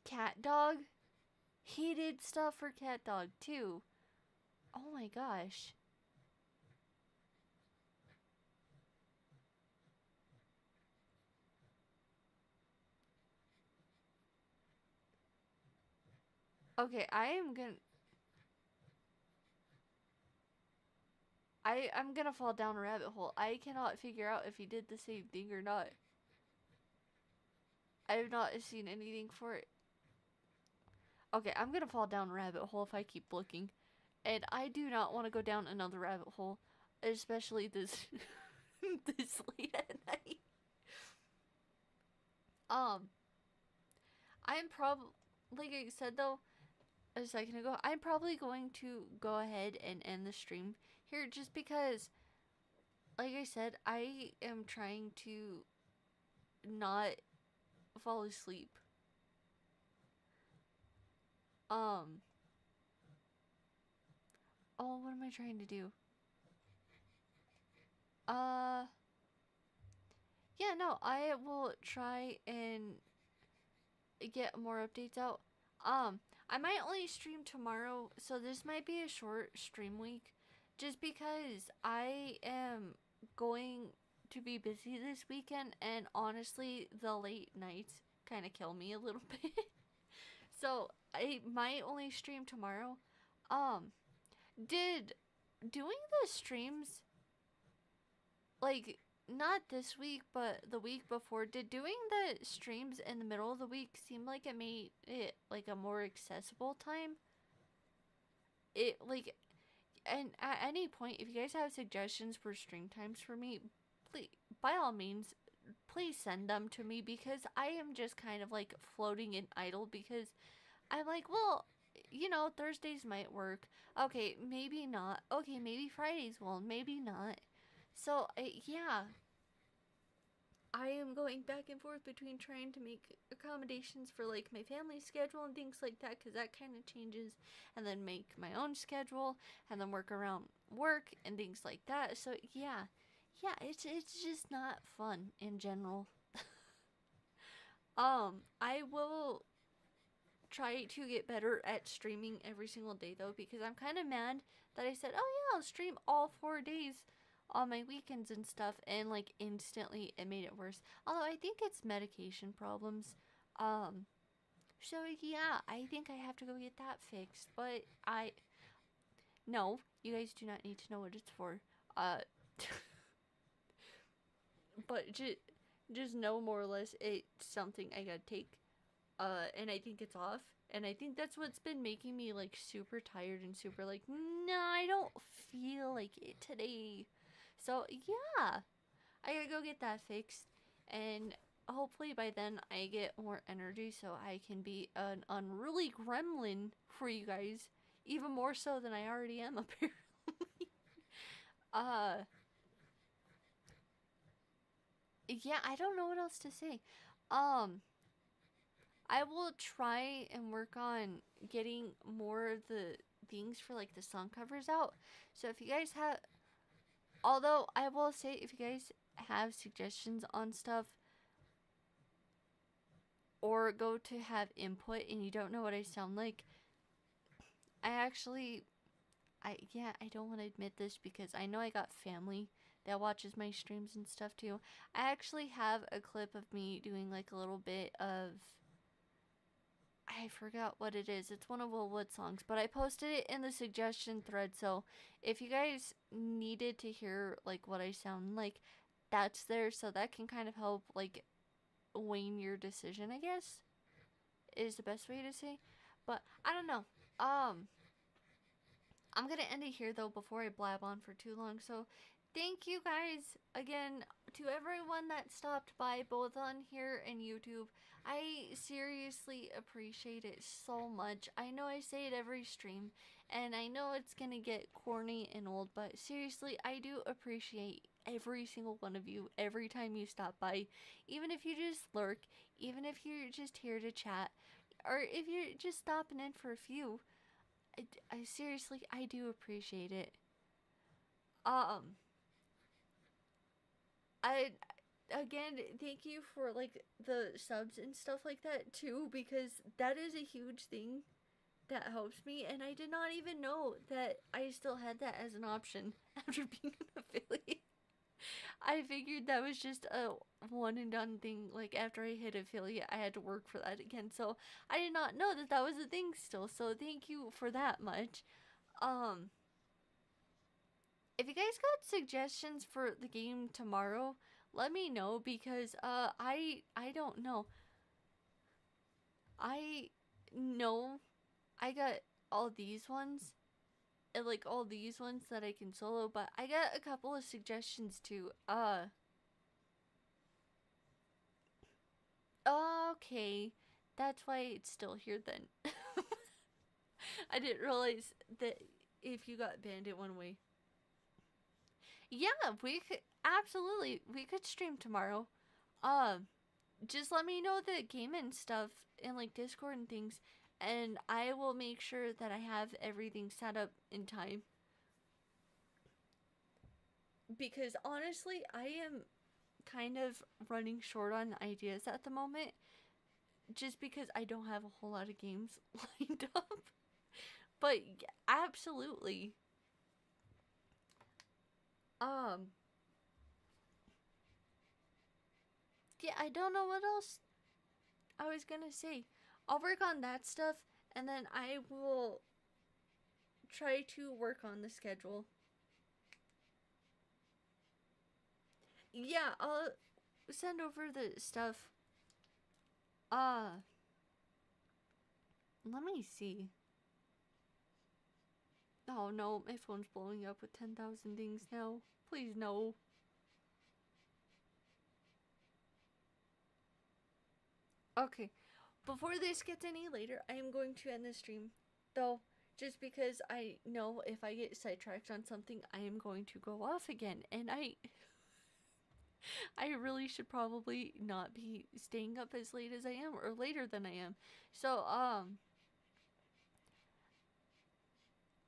Cat Dog, he did stuff for Cat Dog too. Oh my gosh. Okay, I'm gonna fall down a rabbit hole. I cannot figure out if he did the same thing or not. I have not seen anything for it. Okay, I'm gonna fall down a rabbit hole if I keep looking. And I do not want to go down another rabbit hole. Especially this this late at night. I'm probably, like I said though a second ago, I'm probably going to go ahead and end the stream here just because, like I said, I am trying to not fall asleep. Oh, what am I trying to do? Yeah, no, I will try and get more updates out. I might only stream tomorrow, so this might be a short stream week, just because I am going to be busy this weekend, and honestly, the late nights kind of kill me a little bit. So I might only stream tomorrow. Did doing the streams, like, not this week, but the week before, did doing the streams in the middle of the week seem like it made it like a more accessible time? It like, and at any point, if you guys have suggestions for stream times for me, please, by all means, please send them to me, because I am just kind of like floating in idle, because I'm like, well, you know, Thursdays might work. Okay, maybe not. Okay, maybe Fridays will. Maybe not. So, yeah. I am going back and forth between trying to make accommodations for, like, my family schedule and things like that, because that kind of changes, and then make my own schedule, and then work around work and things like that. So, yeah. Yeah, it's just not fun in general. I will try to get better at streaming every single day though, because I'm kind of mad that I said, oh yeah, I'll stream all 4 days on my weekends and stuff, and like instantly it made it worse. Although I think it's medication problems. So yeah, I think I have to go get that fixed, but no, you guys do not need to know what it's for. But just know more or less it's something I gotta take. And I think it's off. And I think that's what's been making me like super tired and super like, no, I don't feel like it today. So yeah, I gotta go get that fixed. And hopefully by then I get more energy so I can be an unruly gremlin for you guys. Even more so than I already am, apparently. Yeah, I don't know what else to say. I will try and work on getting more of the things for like the song covers out. So if you guys have, although I will say, if you guys have suggestions on stuff or go to have input and you don't know what I sound like, I don't want to admit this because I know I got family that watches my streams and stuff too. I actually have a clip of me doing like a little bit of, I forgot what it is. It's one of Will Wood songs, but I posted it in the suggestion thread. So if you guys needed to hear like what I sound like, that's there. So that can kind of help like wane your decision, I guess, is the best way to say. But I don't know. I'm gonna end it here though before I blab on for too long. So thank you guys again to everyone that stopped by both on here and YouTube. I seriously appreciate it so much. I know I say it every stream and I know it's gonna get corny and old, but seriously, I do appreciate every single one of you every time you stop by. Even if you just lurk, even if you're just here to chat, or if you're just stopping in for a few. I seriously, I do appreciate it. I again thank you for like the subs and stuff like that too, because that is a huge thing that helps me, and I did not even know that I still had that as an option after being an affiliate. I figured that was just a one and done thing. Like after I hit affiliate, I had to work for that again. So I did not know that that was a thing still. So thank you for that much. If you guys got suggestions for the game tomorrow, let me know, because I don't know. I know I got all these ones, and like all these ones that I can solo, but I got a couple of suggestions too. Okay, that's why it's still here then. I didn't realize that if you got banned it went away. Yeah, we could absolutely, we could stream tomorrow. Just let me know the game and stuff in like Discord and things, and I will make sure that I have everything set up in time. Because honestly, I am kind of running short on ideas at the moment, just because I don't have a whole lot of games lined up. But absolutely. Yeah, I don't know what else I was gonna say. I'll work on that stuff, and then I will try to work on the schedule. Yeah, I'll send over the stuff. Let me see. Oh no, my phone's blowing up with 10,000 things now. Please no. Okay, before this gets any later, I am going to end the stream, though, just because I know if I get sidetracked on something, I am going to go off again, and I really should probably not be staying up as late as I am, or later than I am. So,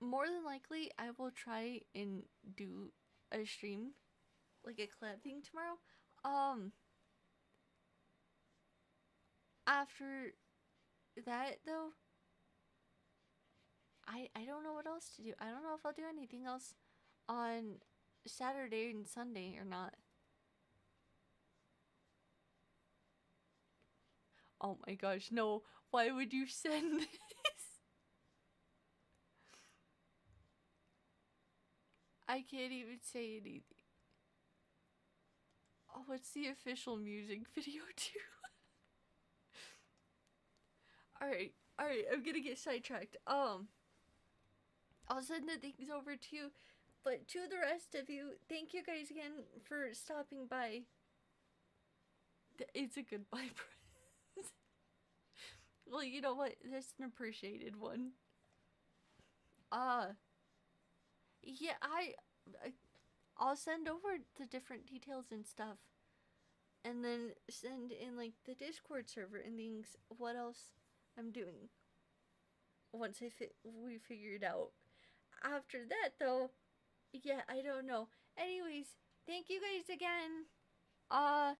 more than likely, I will try and do a stream, like a collab thing tomorrow. After that, though, I don't know what else to do. I don't know if I'll do anything else on Saturday and Sunday or not. Oh my gosh, no. Why would you send this? I can't even say anything. Oh, it's the official music video too. Alright, I'm gonna get sidetracked. I'll send the things over to you. But to the rest of you, thank you guys again for stopping by. It's a goodbye present. Well, you know what? That's an appreciated one. Yeah, I'll send over the different details and stuff. And then send in, like, the Discord server and things. What else I'm doing. Once we figure it out. After that, though, yeah, I don't know. Anyways, thank you guys again.